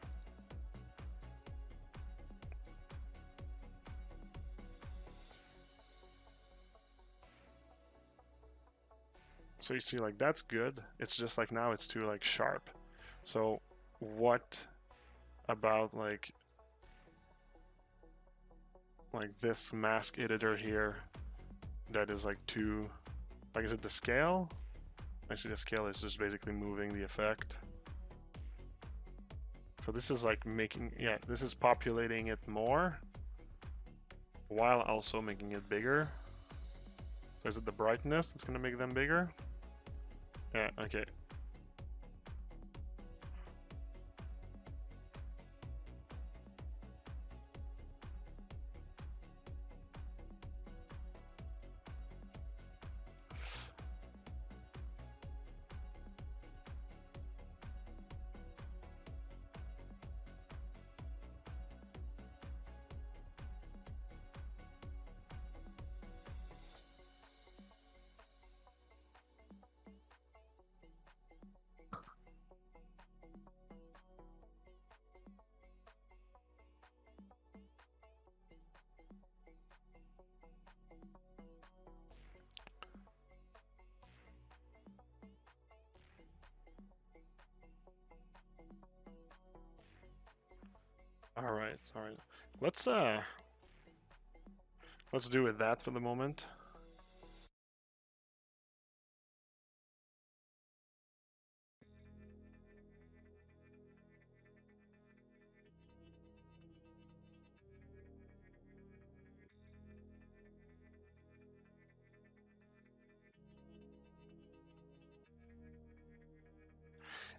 So you see, like, that's good. It's just, like, now it's too, like, sharp. So what about like this mask editor here that is like too, like, is it the scale? I see the scale is just basically moving the effect. So this is like making, yeah, this is populating it more while also making it bigger. So is it the brightness that's gonna make them bigger? Yeah, okay. All right. Let's do with that for the moment.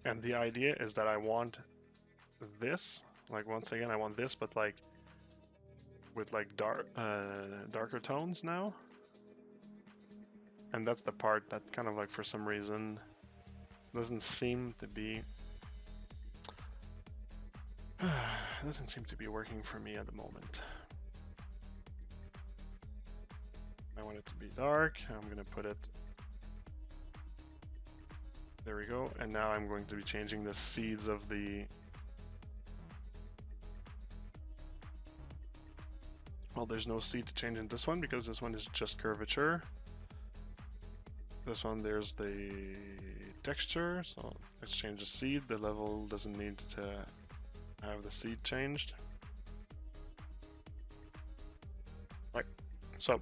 And the idea is that I want this, like, once again, I want this, but like with like darker tones now. And that's the part that kind of like for some reason doesn't seem to be working for me at the moment. I want it to be dark. I'm gonna put it, there we go. And now I'm going to be changing the seeds of the Well, there's no seed to change in this one because this one is just curvature. This one, there's the texture, so let's change the seed. The level doesn't need to have the seed changed. Right, so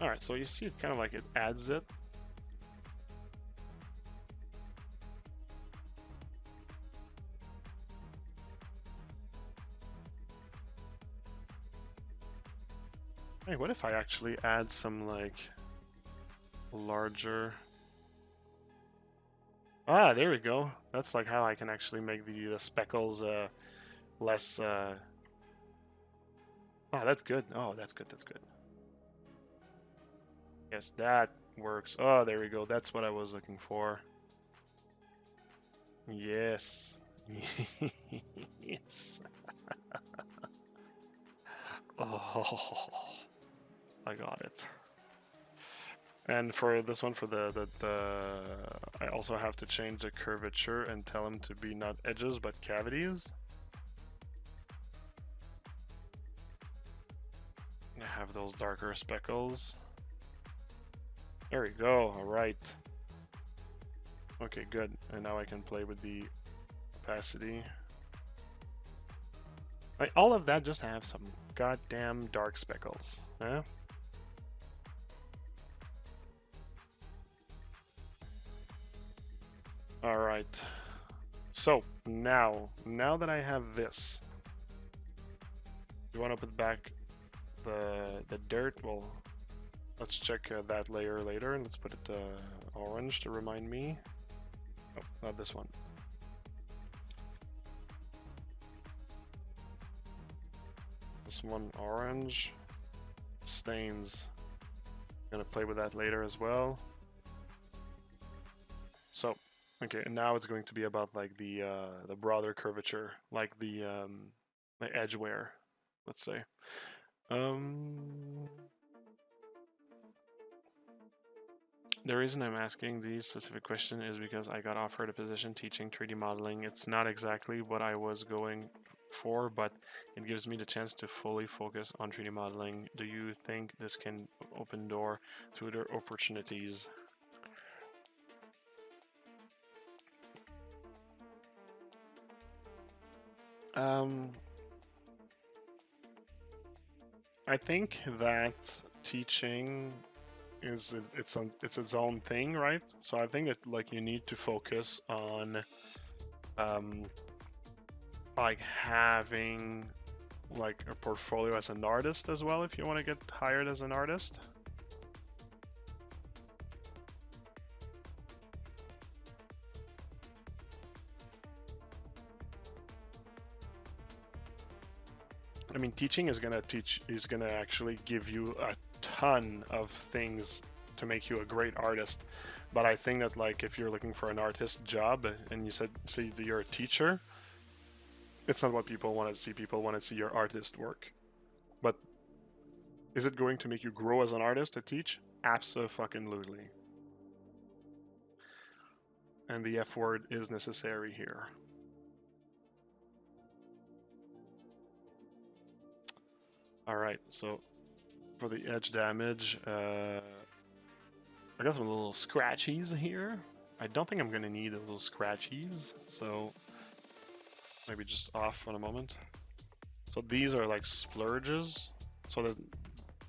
alright, so you see it kind of like it adds it. Hey, what if I actually add some like larger... Ah, there we go. That's like how I can actually make the speckles less... Oh, that's good. Oh, that's good, that's good. Yes, that works. Oh, there we go. That's what I was looking for. Yes. Yes. Oh, I got it. And for this one, for the I also have to change the curvature and tell them to be not edges but cavities. I have those darker speckles. There we go. All right. Okay, good. And now I can play with the opacity. Like all of that just to have some goddamn dark speckles. Huh? All right. So now that I have this, you want to put back the dirt? Well, let's check that layer later, and let's put it orange to remind me. Oh, not this one. This one orange. Stains. I'm gonna play with that later as well. So, okay, and now it's going to be about like the broader curvature, like the edge wear, let's say. The reason I'm asking these specific question is because I got offered a position teaching 3D modeling. It's not exactly what I was going for, but it gives me the chance to fully focus on 3D modeling. Do you think this can open door to other opportunities? I think that teaching is it's its own thing, right? So I think that like you need to focus on like having like a portfolio as an artist as well if you want to get hired as an artist. I mean, teaching is gonna actually give you a ton of things to make you a great artist. But I think that like if you're looking for an artist job and you say that you're a teacher, it's not what people want to see. People want to see your artist work. But is it going to make you grow as an artist to teach? Abso-fucking-lutely. And the F word is necessary here. Alright, so for the edge damage, I got some little scratchies here. I don't think I'm gonna need a little scratchies, so maybe just off for a moment. So these are like splurges. So that,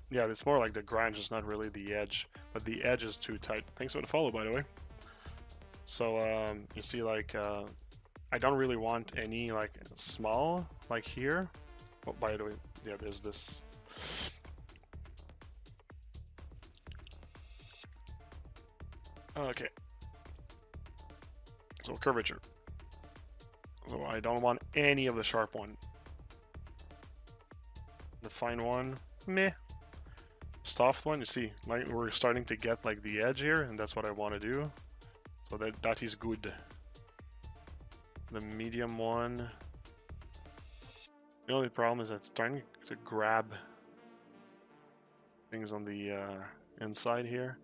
yeah, it's more like the grind, just not really the edge, but the edge is too tight. Thanks for the follow, by the way. So you see, like I don't really want any like small like here. Oh, by the way, yeah, there's this. Okay. So curvature. So I don't want any of the sharp one. The fine one, meh. Soft one, you see, like we're starting to get like the edge here, and that's what I want to do. So that is good. The medium one. The only problem is that it's trying to grab things on the inside here.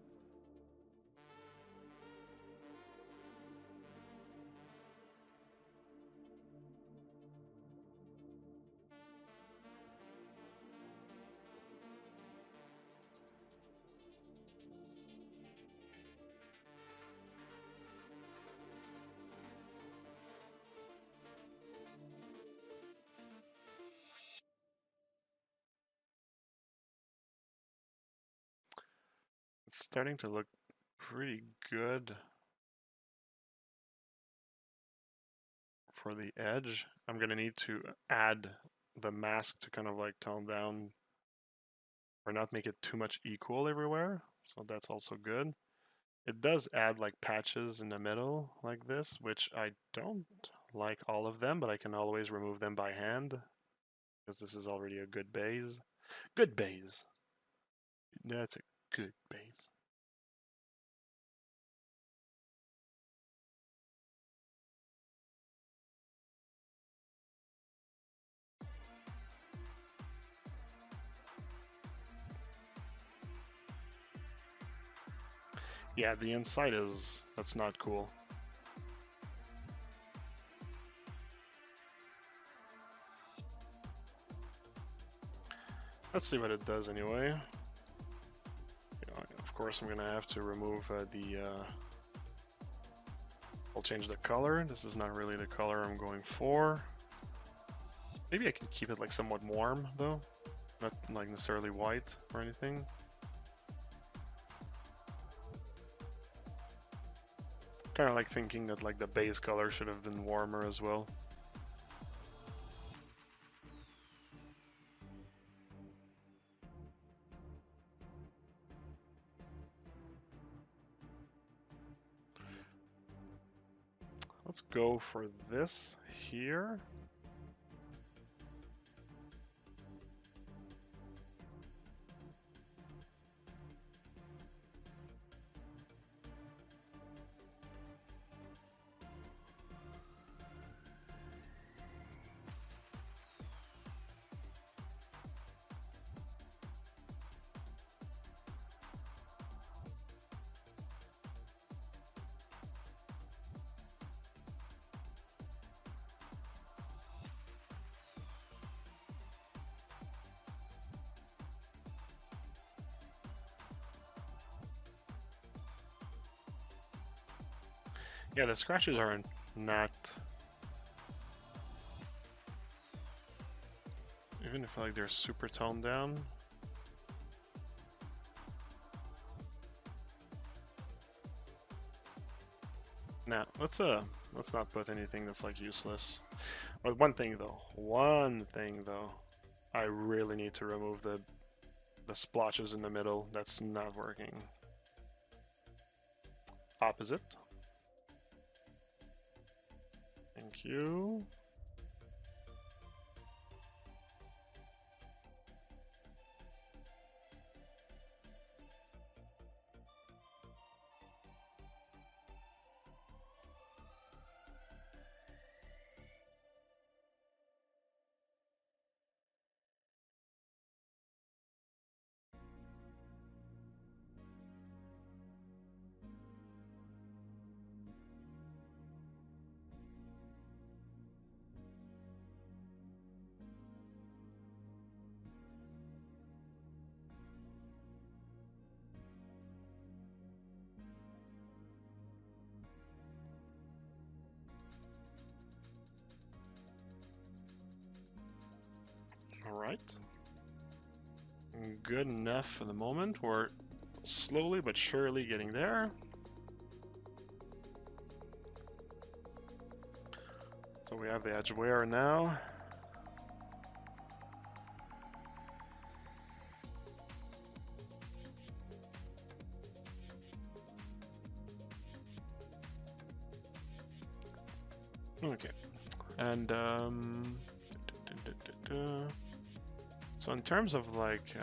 starting to look pretty good for the edge. I'm gonna need to add the mask to kind of like tone down or not make it too much equal everywhere. So that's also good. It does add like patches in the middle like this, which I don't like all of them, but I can always remove them by hand because this is already a good base. Good base. That's a good base. Yeah, the inside that's not cool. Let's see what it does anyway. Of course, I'm gonna have to remove I'll change the color. This is not really the color I'm going for. Maybe I can keep it like somewhat warm though, not like necessarily white or anything. Kind of like thinking that like the base color should have been warmer as well. Let's go for this here. Yeah, the scratches are not... Even if like they're super toned down. Nah, let's not put anything that's like useless. But one thing though, I really need to remove the splotches in the middle. That's not working. Opposite. Thank you. Alright. Good enough for the moment. We're slowly but surely getting there. So we have the edge wear now. Okay. And so in terms of like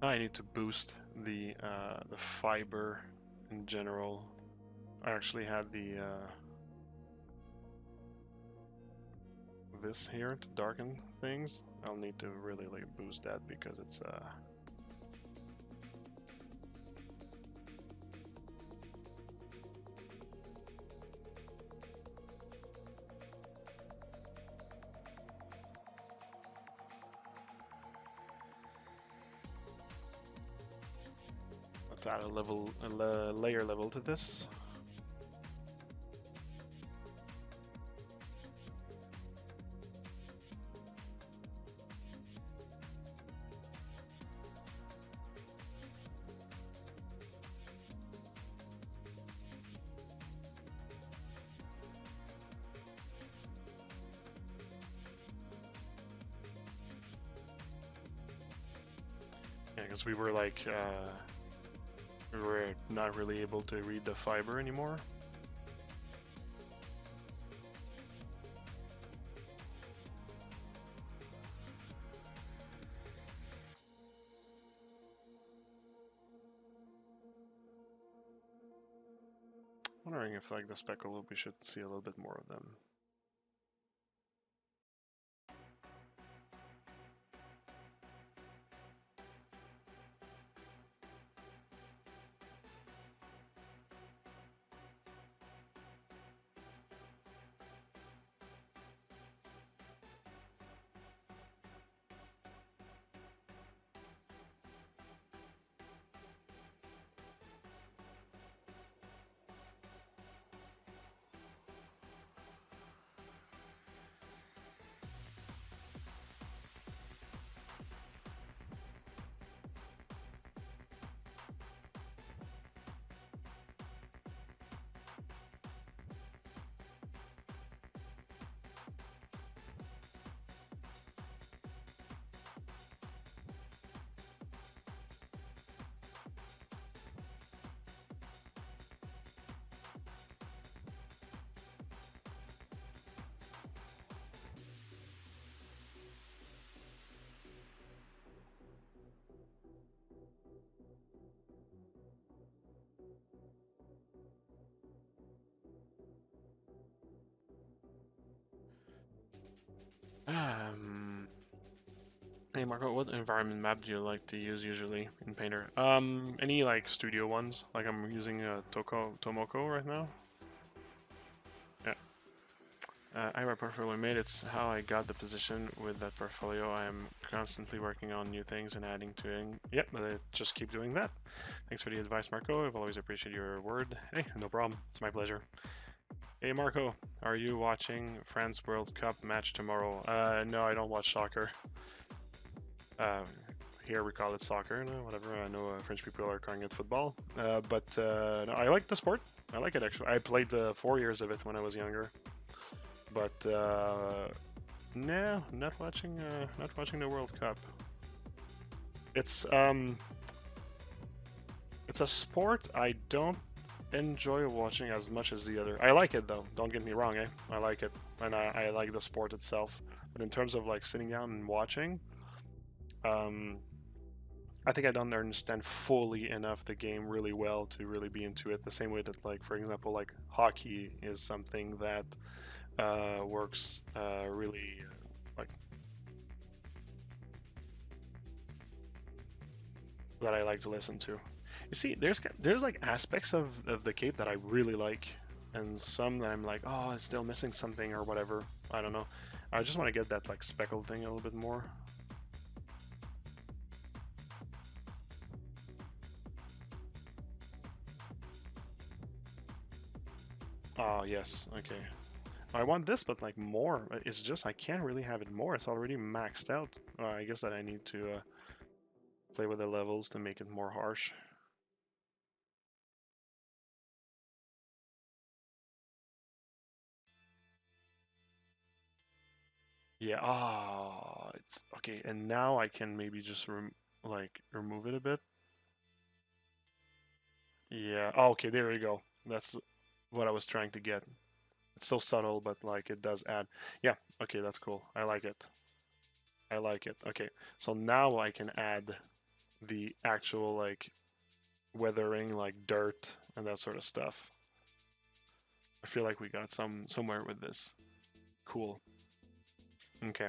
I need to boost the fiber in general. I actually had the this here to darken things. I'll need to really like boost that because it's let's add a layer level to this. Yeah, because we were like, we were not really able to read the fiber anymore. Wondering if like the speckle, we should see a little bit more of them. Hey Marco, what environment map do you like to use usually in Painter? Any like studio ones? Like I'm using Tomoko right now. Yeah. I have a portfolio made. It's how I got the position with that portfolio. I am constantly working on new things and adding to it. Yep, just keep doing that. Thanks for the advice, Marco. I've always appreciated your word. Hey, no problem. It's my pleasure. Hey Marco, are you watching France World Cup match tomorrow? No, I don't watch soccer. Here we call it soccer, no, whatever. I know French people are calling it football. But no, I like the sport. I like it actually. I played 4 years of it when I was younger. But no, not watching the World Cup. It's a sport I don't enjoy watching as much as the other. I like it though. Don't get me wrong, eh? I like it, and I like the sport itself. But in terms of like sitting down and watching, I think I don't understand fully enough the game really well to really be into it. The same way that, like, for example, like hockey is something that works really like that I like to listen to. You see, there's like aspects of the cape that I really like, and some that I'm like, oh, it's still missing something or whatever. I don't know. I just want to get that like speckled thing a little bit more. Oh, yes, okay. I want this, but like more. It's just I can't really have it more. It's already maxed out. I guess that I need to play with the levels to make it more harsh. Yeah, it's okay. And now I can maybe just remove it a bit. Yeah, oh, okay, there we go. That's what I was trying to get. It's so subtle, but like it does add. Yeah, okay, that's cool. I like it. I like it. Okay, so now I can add the actual like weathering, like dirt and that sort of stuff. I feel like we got somewhere with this. Cool. Okay.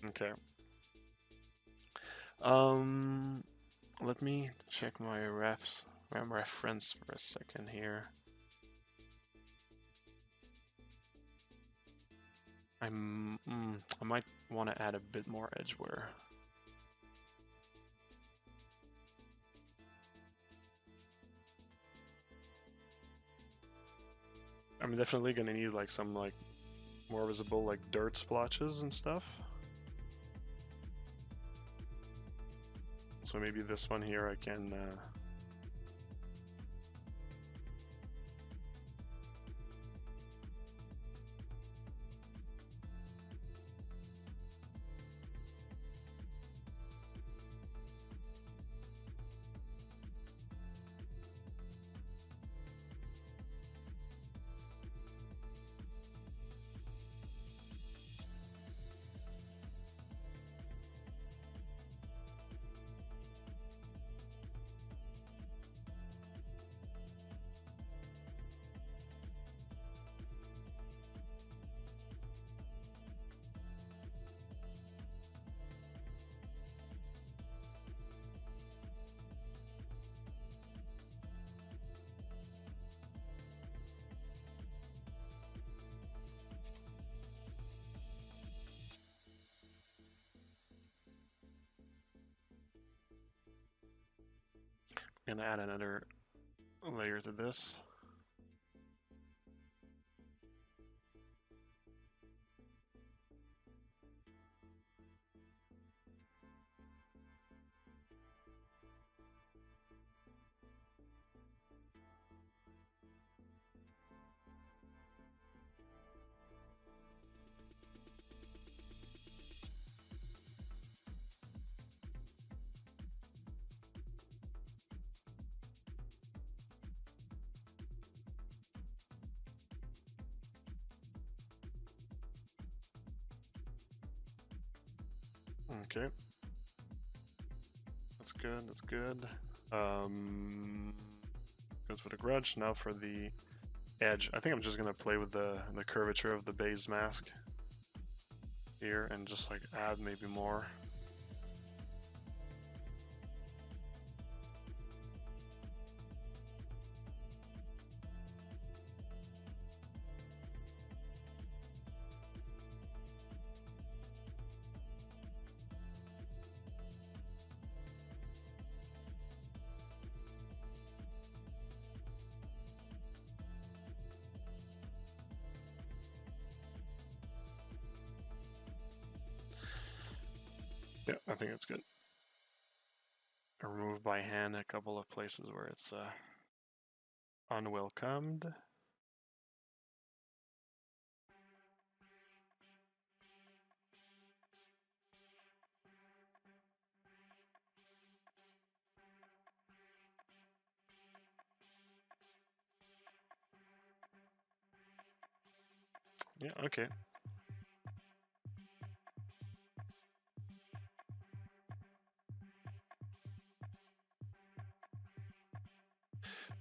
Okay. Let me check my reference for a second here. I might want to add a bit more edge wear. I'm definitely gonna need like some like more visible like dirt splotches and stuff. So maybe this one here I can gonna add another layer to this. Okay. That's good, that's good. Goes for the grudge. Now for the edge. I think I'm just gonna play with the curvature of the base mask here and just like add maybe more. Yeah, I think it's good. I remove by hand a couple of places where it's unwelcomed. Yeah, okay.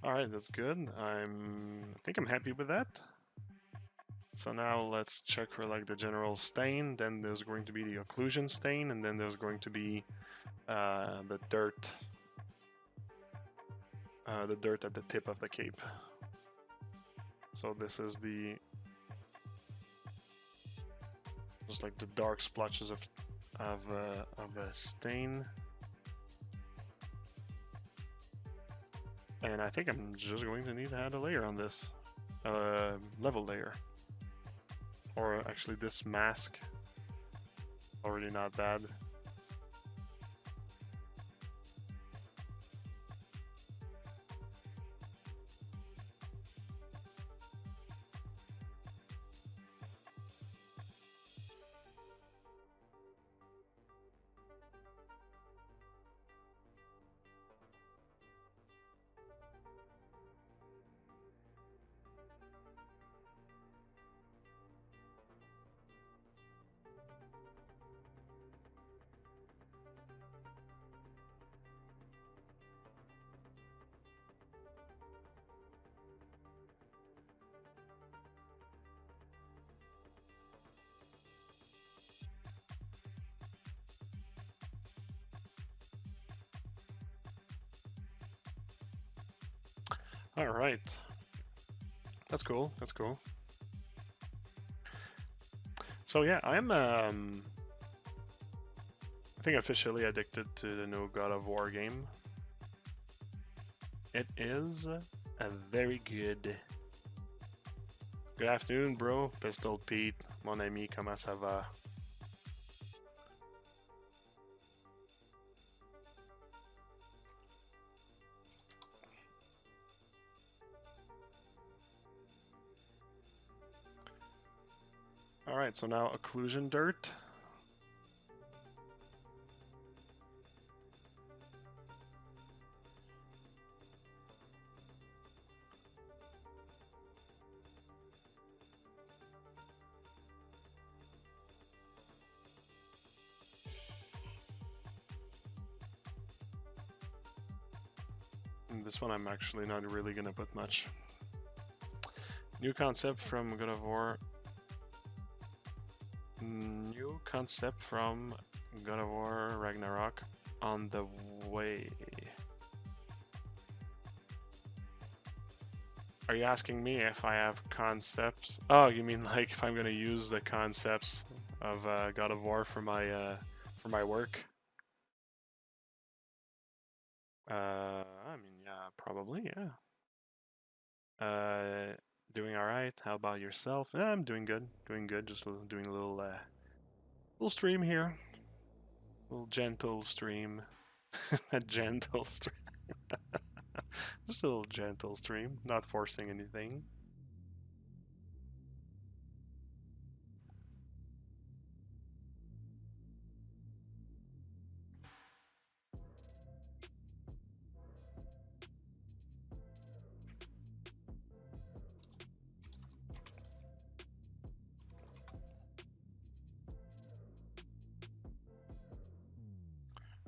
Alright, that's good. I think I'm happy with that. So now let's check for like the general stain, then there's going to be the occlusion stain, and then there's going to be the dirt at the tip of the cape. So this is just like the dark splotches of a stain. And I think I'm just going to need to add a layer on this, level layer. Or actually this mask, already not bad. All right. That's cool. That's cool. So yeah, I'm I think officially addicted to the new God of War game. It is a very good. Good afternoon, bro. Pistol Pete, mon ami, comment ça va? Alright, so now occlusion dirt. And this one I'm actually not really gonna put much. New concept from God of War. New concept from God of War Ragnarok on the way. Are you asking me if I have concepts? Oh, you mean like if I'm gonna use the concepts of God of War for my work? I mean, yeah, probably, yeah. Doing all right. How about yourself? Yeah, I'm doing good. Doing good. Just doing a little stream here. A little gentle stream. A gentle stream. Just a little gentle stream. Not forcing anything.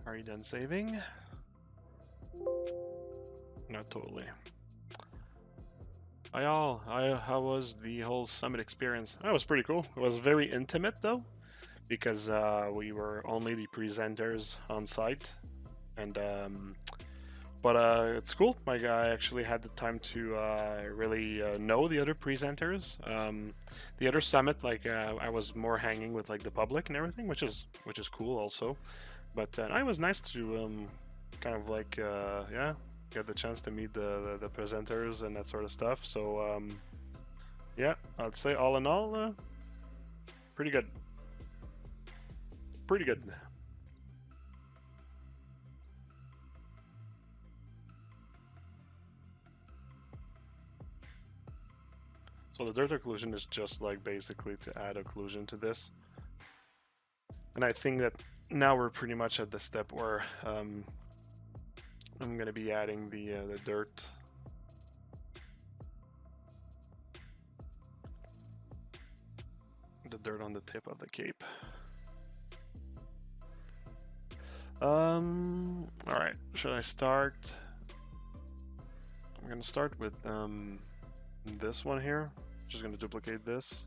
Are you done saving? Not totally. How was the whole summit experience? That was pretty cool. It was very intimate though, because we were only the presenters on site, and but it's cool. My guy actually had the time to really know the other presenters. The other summit, like I was more hanging with like the public and everything, which is cool also. But it was nice to kind of like yeah, get the chance to meet the presenters and that sort of stuff. So yeah, I'd say all in all, pretty good. Pretty good. So the dirt occlusion is just like basically to add occlusion to this. And I think that now we're pretty much at the step where I'm going to be adding the dirt. The dirt on the tip of the cape. Alright, should I start? I'm going to start with this one here. Just going to duplicate this.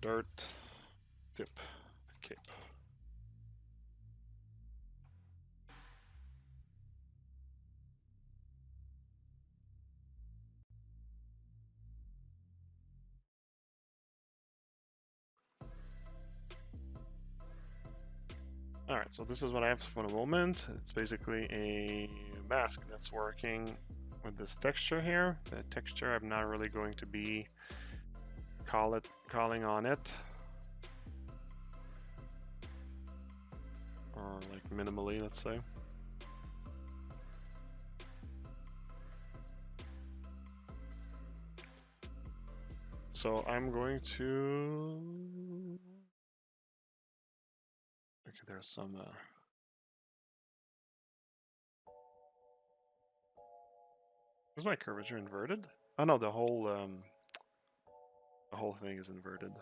Dirt, tip, cape. Alright, so this is what I have for the moment. It's basically a mask that's working with this texture here. The texture I'm not really going to be calling on it. Or like minimally, let's say. So I'm going to... Okay, there's some... Is my curvature inverted? Oh no, the whole thing is inverted.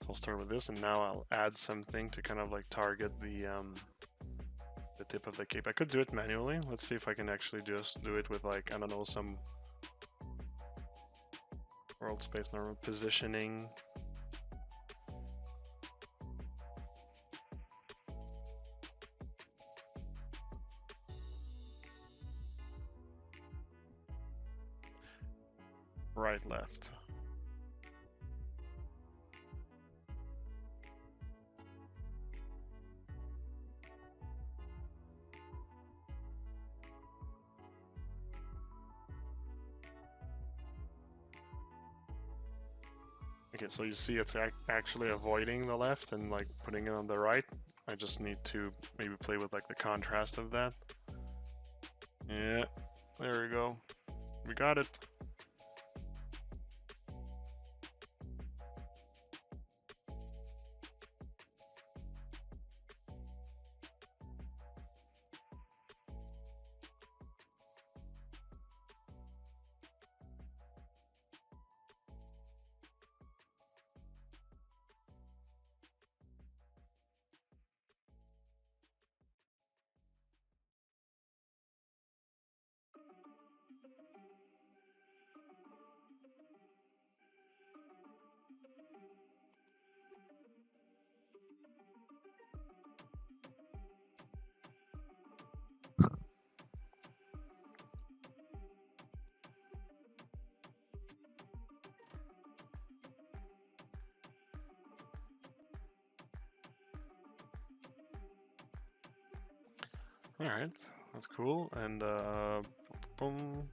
So I'll start with this, and now I'll add something to kind of like target the tip of the cape. I could do it manually. Let's see if I can actually just do it with, like, I don't know, some world space normal positioning. Right, left. Okay, so you see it's actually avoiding the left and like putting it on the right. I just need to maybe play with like the contrast of that. Yeah, there we go. We got it. Alright, that's cool. And boom.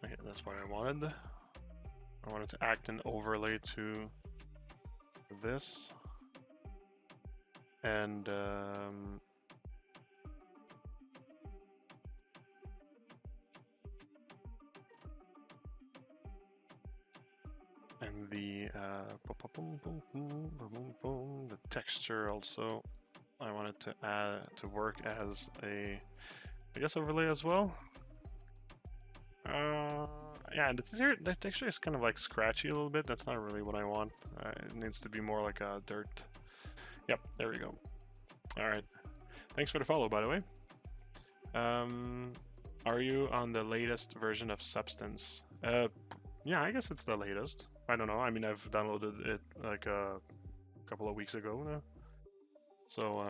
Okay, that's what I wanted. I wanted to act an overlay to this. And the texture also I wanted to add to work as a, I guess, overlay as well. Yeah, and the texture is kind of like scratchy a little bit. That's not really what I want. It needs to be more like a dirt. Yep, there we go. All right. Thanks for the follow, by the way. Are you on the latest version of Substance? Yeah, I guess it's the latest. I don't know. I mean, I've downloaded it like a couple of weeks ago now. So,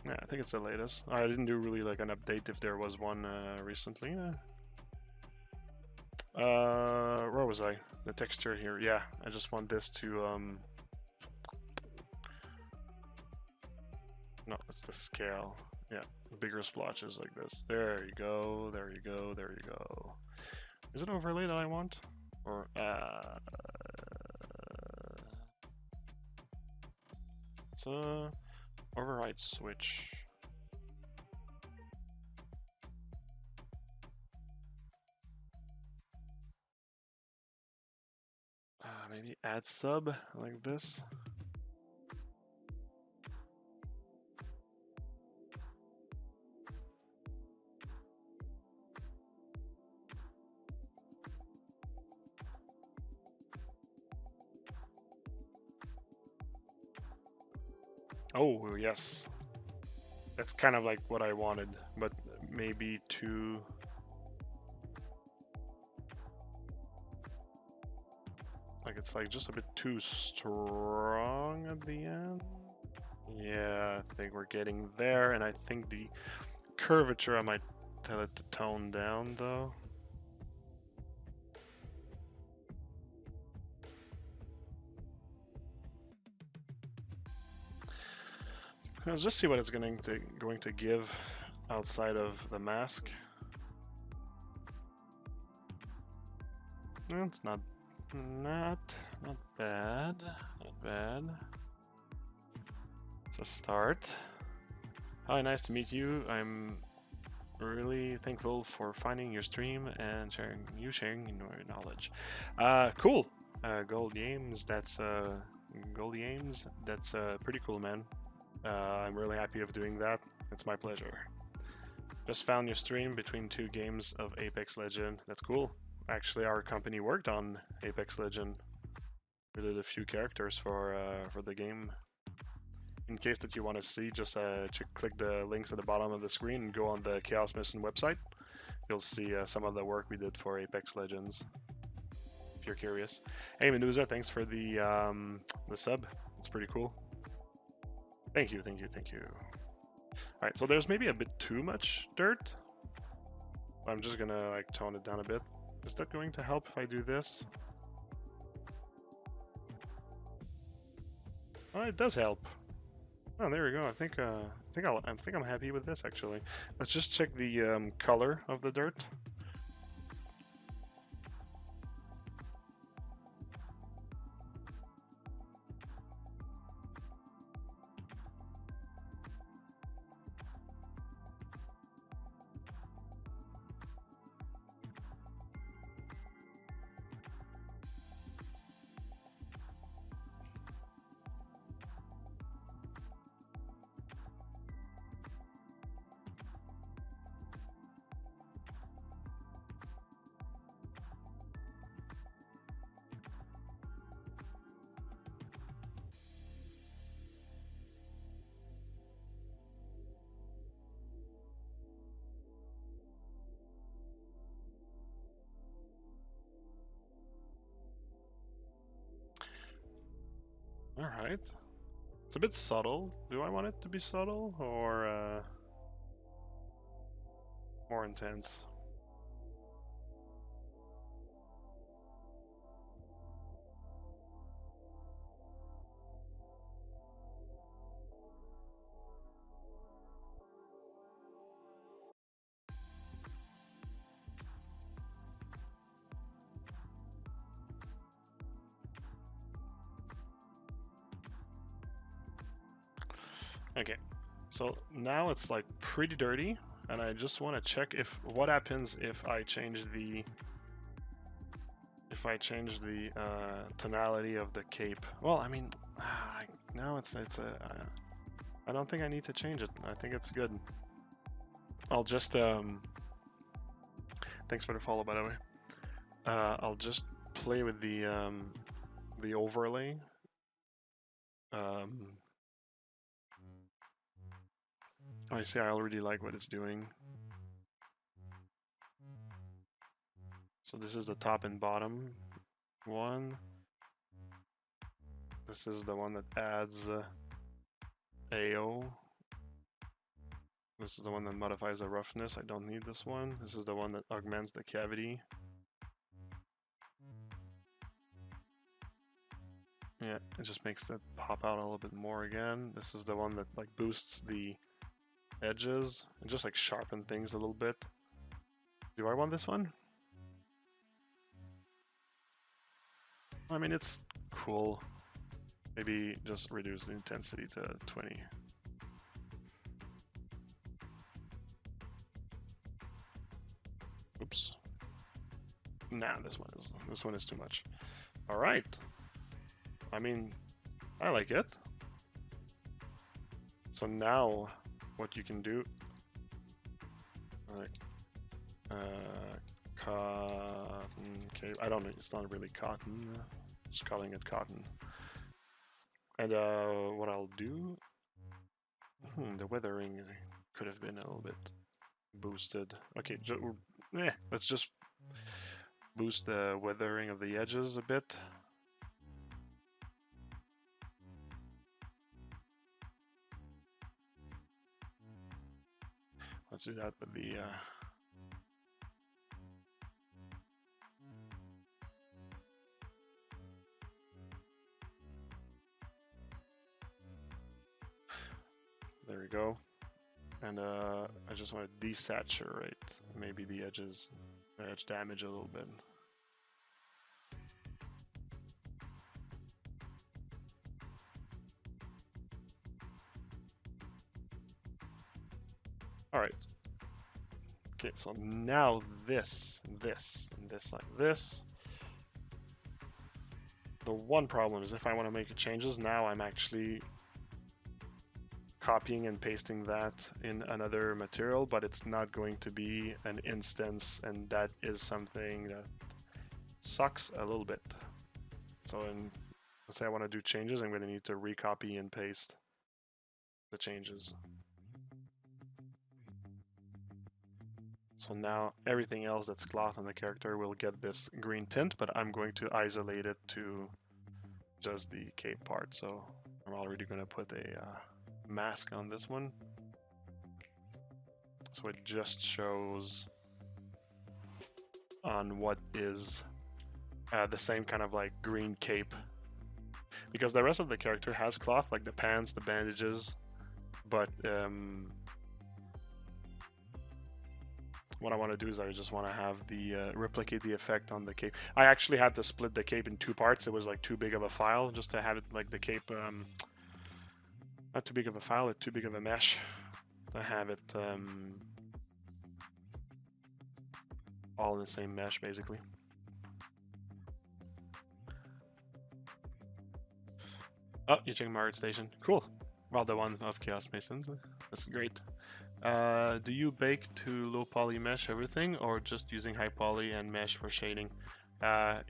yeah, I think it's the latest. I didn't do really like an update if there was one recently. Where was I? The texture here. Yeah, I just want this to no, it's the scale. Yeah, bigger splotches like this. There you go. There you go. There you go. Is it overlay that I want? Or so override switch. Maybe add sub like this. Oh, yes. That's kind of like what I wanted, but maybe too... Like, it's like just a bit too strong at the end. Yeah, I think we're getting there, and I think the curvature, I might tell it to tone down, though. Let's just see what it's going to give outside of the mask. It's not bad. Not bad. It's a start. Hi, nice to meet you. I'm really thankful for finding your stream and sharing your knowledge. Cool. Gold Games. That's Gold Games. That's pretty cool, man. I'm really happy of doing that. It's my pleasure. Just found your stream between 2 games of Apex Legend. That's cool. Actually, our company worked on Apex Legend. We did a few characters for the game. In case that you want to see, just click the links at the bottom of the screen and go on the Chaos Mission website. You'll see some of the work we did for Apex Legends, if you're curious. Hey, Medusa, thanks for the sub. It's pretty cool. Thank you, thank you, thank you. All right, so there's maybe a bit too much dirt. I'm just gonna like tone it down a bit. Is that going to help if I do this? Oh, it does help. Oh, there we go. I think I'm happy with this actually. Let's just check the color of the dirt. All right. It's a bit subtle. Do I want it to be subtle or more intense? Okay, so now it's like pretty dirty, and I just want to check if what happens if I change the tonality of the cape. Well, I mean, now it's I don't think I need to change it. I think it's good. I'll just thanks for the follow, by the way. I'll just play with the overlay. I see. I already like what it's doing. So this is the top and bottom one. This is the one that adds AO. This is the one that modifies the roughness. I don't need this one. This is the one that augments the cavity. Yeah, it just makes it pop out a little bit more again. This is the one that like boosts the edges and just like sharpen things a little bit. Do I want this one? I mean, it's cool. Maybe just reduce the intensity to 20. Oops. Nah, this one is too much. All right. I mean, I like it. So now, what you can do, like, cotton cape. I don't know. It's not really cotton. Just calling it cotton. And what I'll do, the weathering could have been a little bit boosted. Okay, let's just boost the weathering of the edges a bit. Let's do that with the we go. And I just want to desaturate maybe the edges, edge damage a little bit. All right. Okay, so now this, and this like this. The one problem is if I want to make changes now, I'm actually copying and pasting that in another material, but it's not going to be an instance, and that is something that sucks a little bit. So let's say I want to do changes, I'm going to need to recopy and paste the changes. So now everything else that's cloth on the character will get this green tint, but I'm going to isolate it to just the cape part. So I'm already going to put a mask on this one. So it just shows on what is the same kind of like green cape. Because the rest of the character has cloth, like the pants, the bandages, but what I want to do is I just want to have the replicate the effect on the cape. I actually had to split the cape in two parts. It was like too big of a file just to have it like the cape, not too big of a file, it's too big of a mesh to have it all in the same mesh basically. Oh, you're checking my art station. Cool. Well, the one of Chaos Masons. That's great. Do you bake to low poly mesh everything, or just using high poly and mesh for shading? You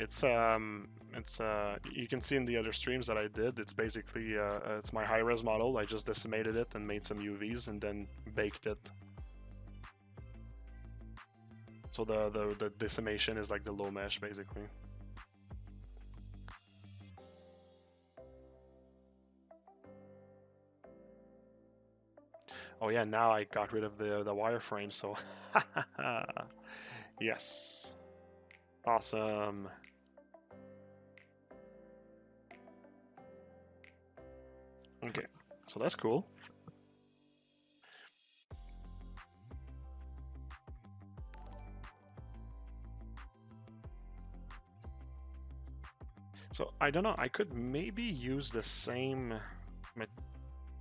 can see in the other streams that I did. It's basically it's my high res model. I just decimated it and made some UVs and then baked it. So the decimation is like the low mesh basically. Oh yeah, now I got rid of the wireframe, so yes, awesome. Okay, so that's cool. So I don't know, I could maybe use the same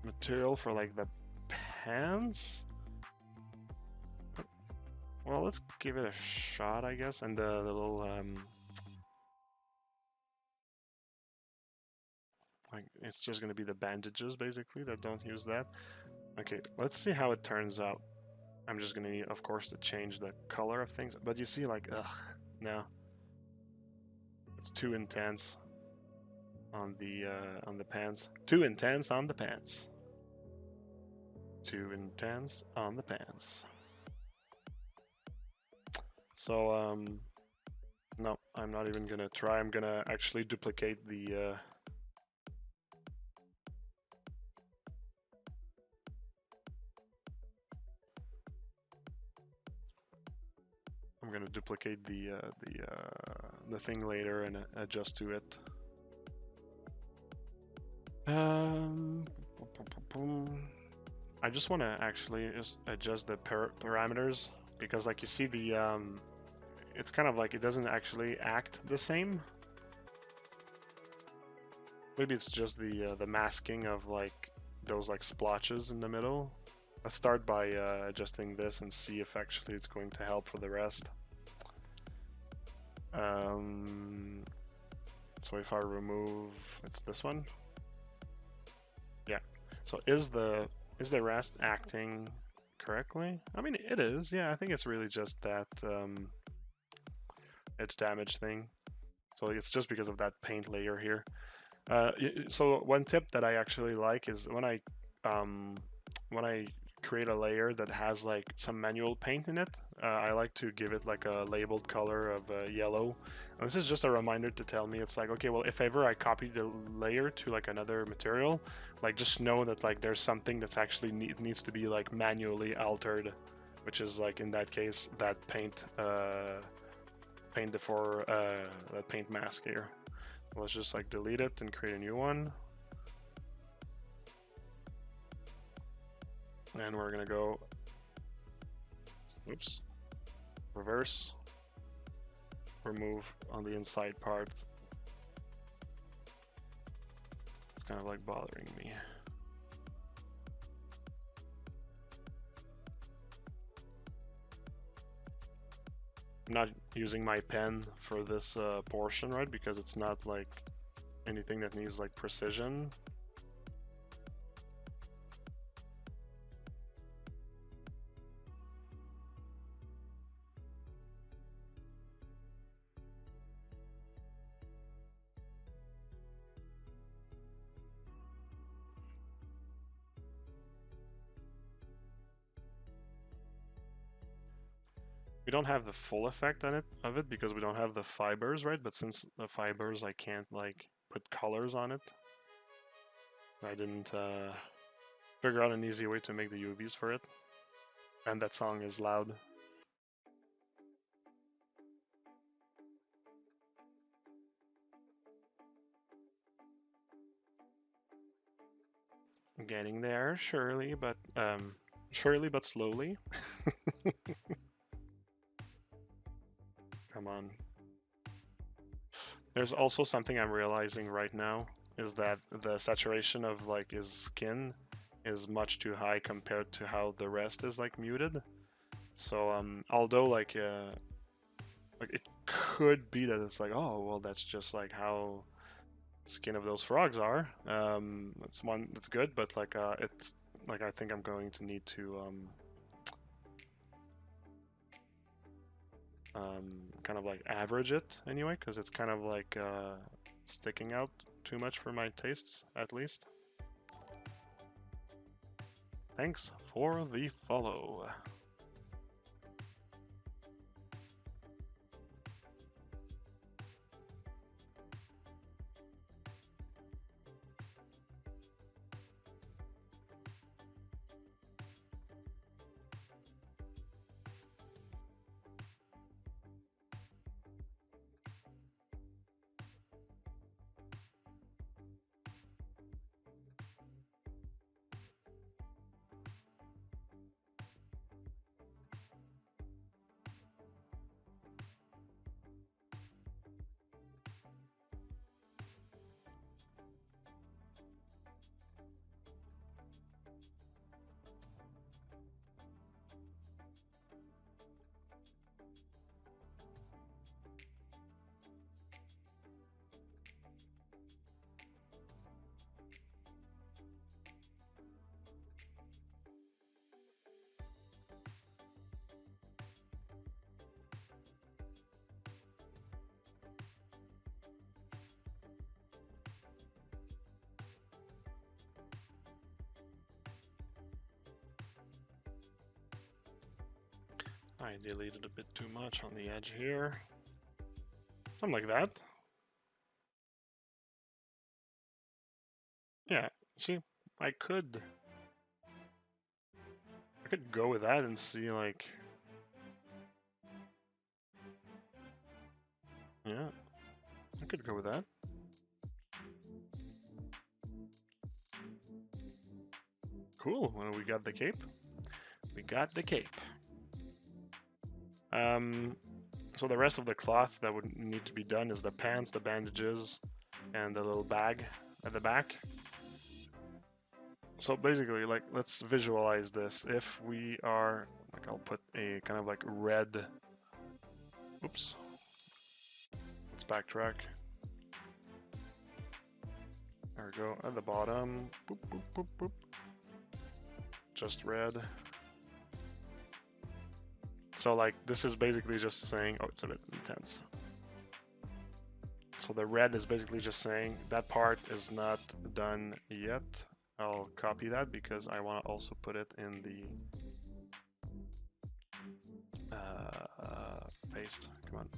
material for like the pants. Well, let's give it a shot, I guess, and the little like it's just gonna be the bandages basically that don't use that. Okay, let's see how it turns out. I'm just gonna need, of course, to change the color of things, but you see, like, ugh, no, it's too intense on the pants. Too intense on the pants. Too intense on the pants. So no, I'm not even gonna try. I'm gonna actually duplicate the I'm gonna duplicate the thing later and adjust to it. I just want to actually just adjust the parameters, because like you see the it's kind of like it doesn't actually act the same. Maybe it's just the masking of like those like splotches in the middle. Let's start by adjusting this and see if actually it's going to help for the rest. So if I remove, it's this one. Yeah. So is the rest acting correctly? I mean, it is. Yeah, I think it's really just that edge damage thing. So it's just because of that paint layer here. So one tip that I actually like is when I create a layer that has like some manual paint in it, I like to give it like a labeled color of yellow. And this is just a reminder to tell me, it's like, okay, well, if ever I copy the layer to like another material, like just know that like there's something that's actually needs to be like manually altered, which is like in that case that paint that paint mask here. Let's just like delete it and create a new one. And we're gonna go, oops, reverse, remove on the inside part. It's kind of like bothering me. I'm not using my pen for this portion, right? Because it's not like anything that needs like precision. We don't have the full effect on of it because we don't have the fibers, right? But since the fibers, I can't like put colors on it. I didn't figure out an easy way to make the UVs for it. And that song is loud. I'm getting there, surely but slowly. Come on. There's also something I'm realizing right now is that the saturation of like his skin is much too high compared to how the rest is like muted. So although like it could be that it's like, oh well, that's just like how skin of those frogs are. That's one that's good, but like it's like I think I'm going to need to kind of like average it anyway, because it's kind of like sticking out too much for my tastes, at least. Thanks for the follow. I deleted a bit too much on the edge here. Something like that. Yeah, see, I could go with that and see like, yeah, I could go with that. Cool, well, we got the cape. We got the cape. So the rest of the cloth that would need to be done is the pants, the bandages, and the little bag at the back. So basically, like, let's visualize this. If we are, like, I'll put a kind of like red, oops, let's backtrack. There we go, at the bottom, boop, boop, boop, boop. Just red. So like, this is basically just saying, oh, it's a bit intense. So the red is basically just saying that part is not done yet. I'll copy that because I want to also put it in the paste. Come on.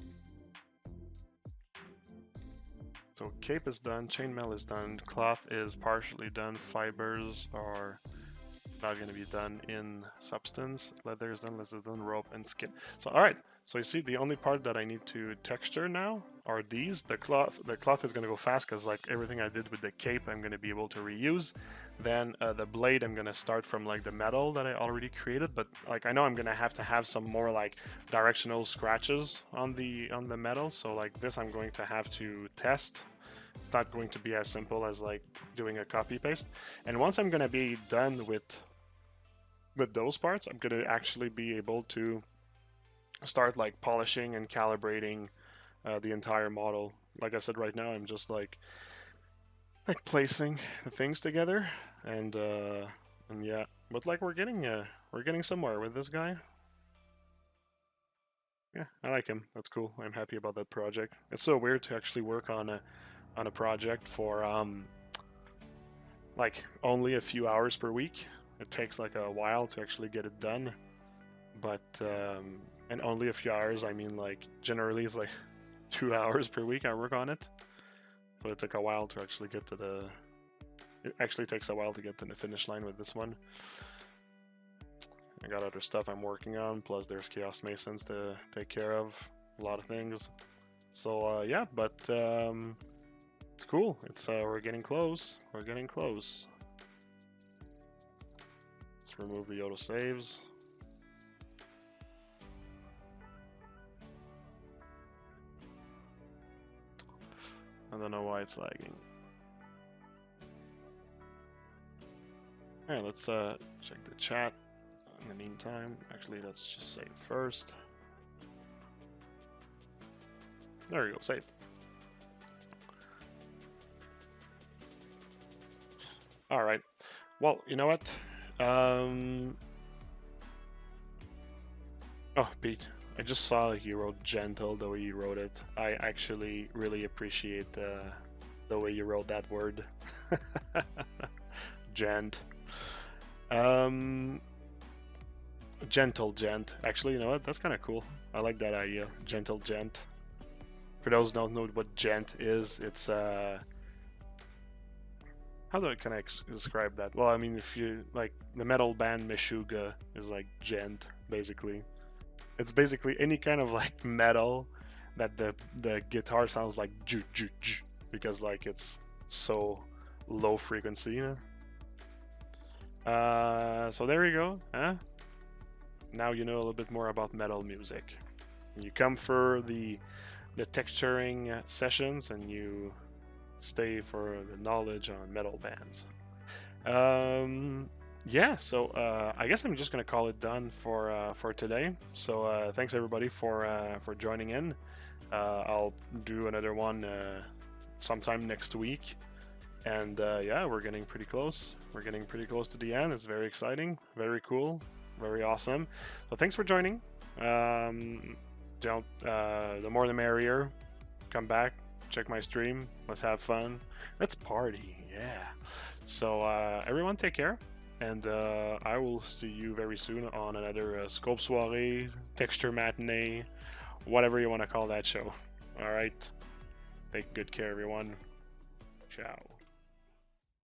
So cape is done, chainmail is done, cloth is partially done, fibers are not going to be done in substance, leather is done, rope, and skin. So alright, so you see the only part that I need to texture now are these. The cloth is going to go fast because like everything I did with the cape I'm going to be able to reuse. Then the blade I'm going to start from like the metal that I already created, but like I know I'm going to have some more like directional scratches on the metal, so like this I'm going to have to test. It's not going to be as simple as like doing a copy paste. And once I'm going to be done with those parts, I'm going to actually be able to start like polishing and calibrating the entire model. Like I said, right now I'm just like placing the things together, and yeah, but like we're getting somewhere with this guy. Yeah, I like him. That's cool. I'm happy about that project. It's so weird to actually work on a project for like only a few hours per week. It takes like a while to actually get it done, but and only a few hours, I mean like generally it's like 2 hours per week I work on it. So it took a while to actually get to the... It actually takes a while to get to the finish line with this one. I got other stuff I'm working on, plus there's Chaos Masons to take care of, a lot of things. So yeah, but it's cool. It's we're getting close. We're getting close. Let's remove the auto saves. I don't know why it's lagging. Alright, let's check the chat in the meantime. Actually, let's just save first. There we go, save. Alright, well, you know what? Oh, Pete, I just saw that you wrote gentle the way you wrote it. I actually really appreciate the way you wrote that word. Gent. Gentle gent. Actually, you know what? That's kind of cool. I like that idea. Gentle gent. For those who don't know what gent is, it's how can I describe that? Well, I mean, if you like the metal band Meshuggah is like gent, basically. It's basically any kind of like metal that the guitar sounds like because like it's so low frequency. So there you go, huh? Now you know a little bit more about metal music. You come for the texturing sessions, and you stay for the knowledge on metal bands. Yeah, so I guess I'm just gonna call it done for today. So thanks everybody for joining in. I'll do another one sometime next week, and yeah, we're getting pretty close. We're getting pretty close to the end. It's very exciting, very cool, very awesome. So thanks for joining. Don't the more the merrier. Come back, check my stream. Let's have fun. Let's party. Yeah. So everyone, take care. And I will see you very soon on another Sculpt Soirée, Texture Matinee, whatever you want to call that show. Alright. Take good care, everyone. Ciao.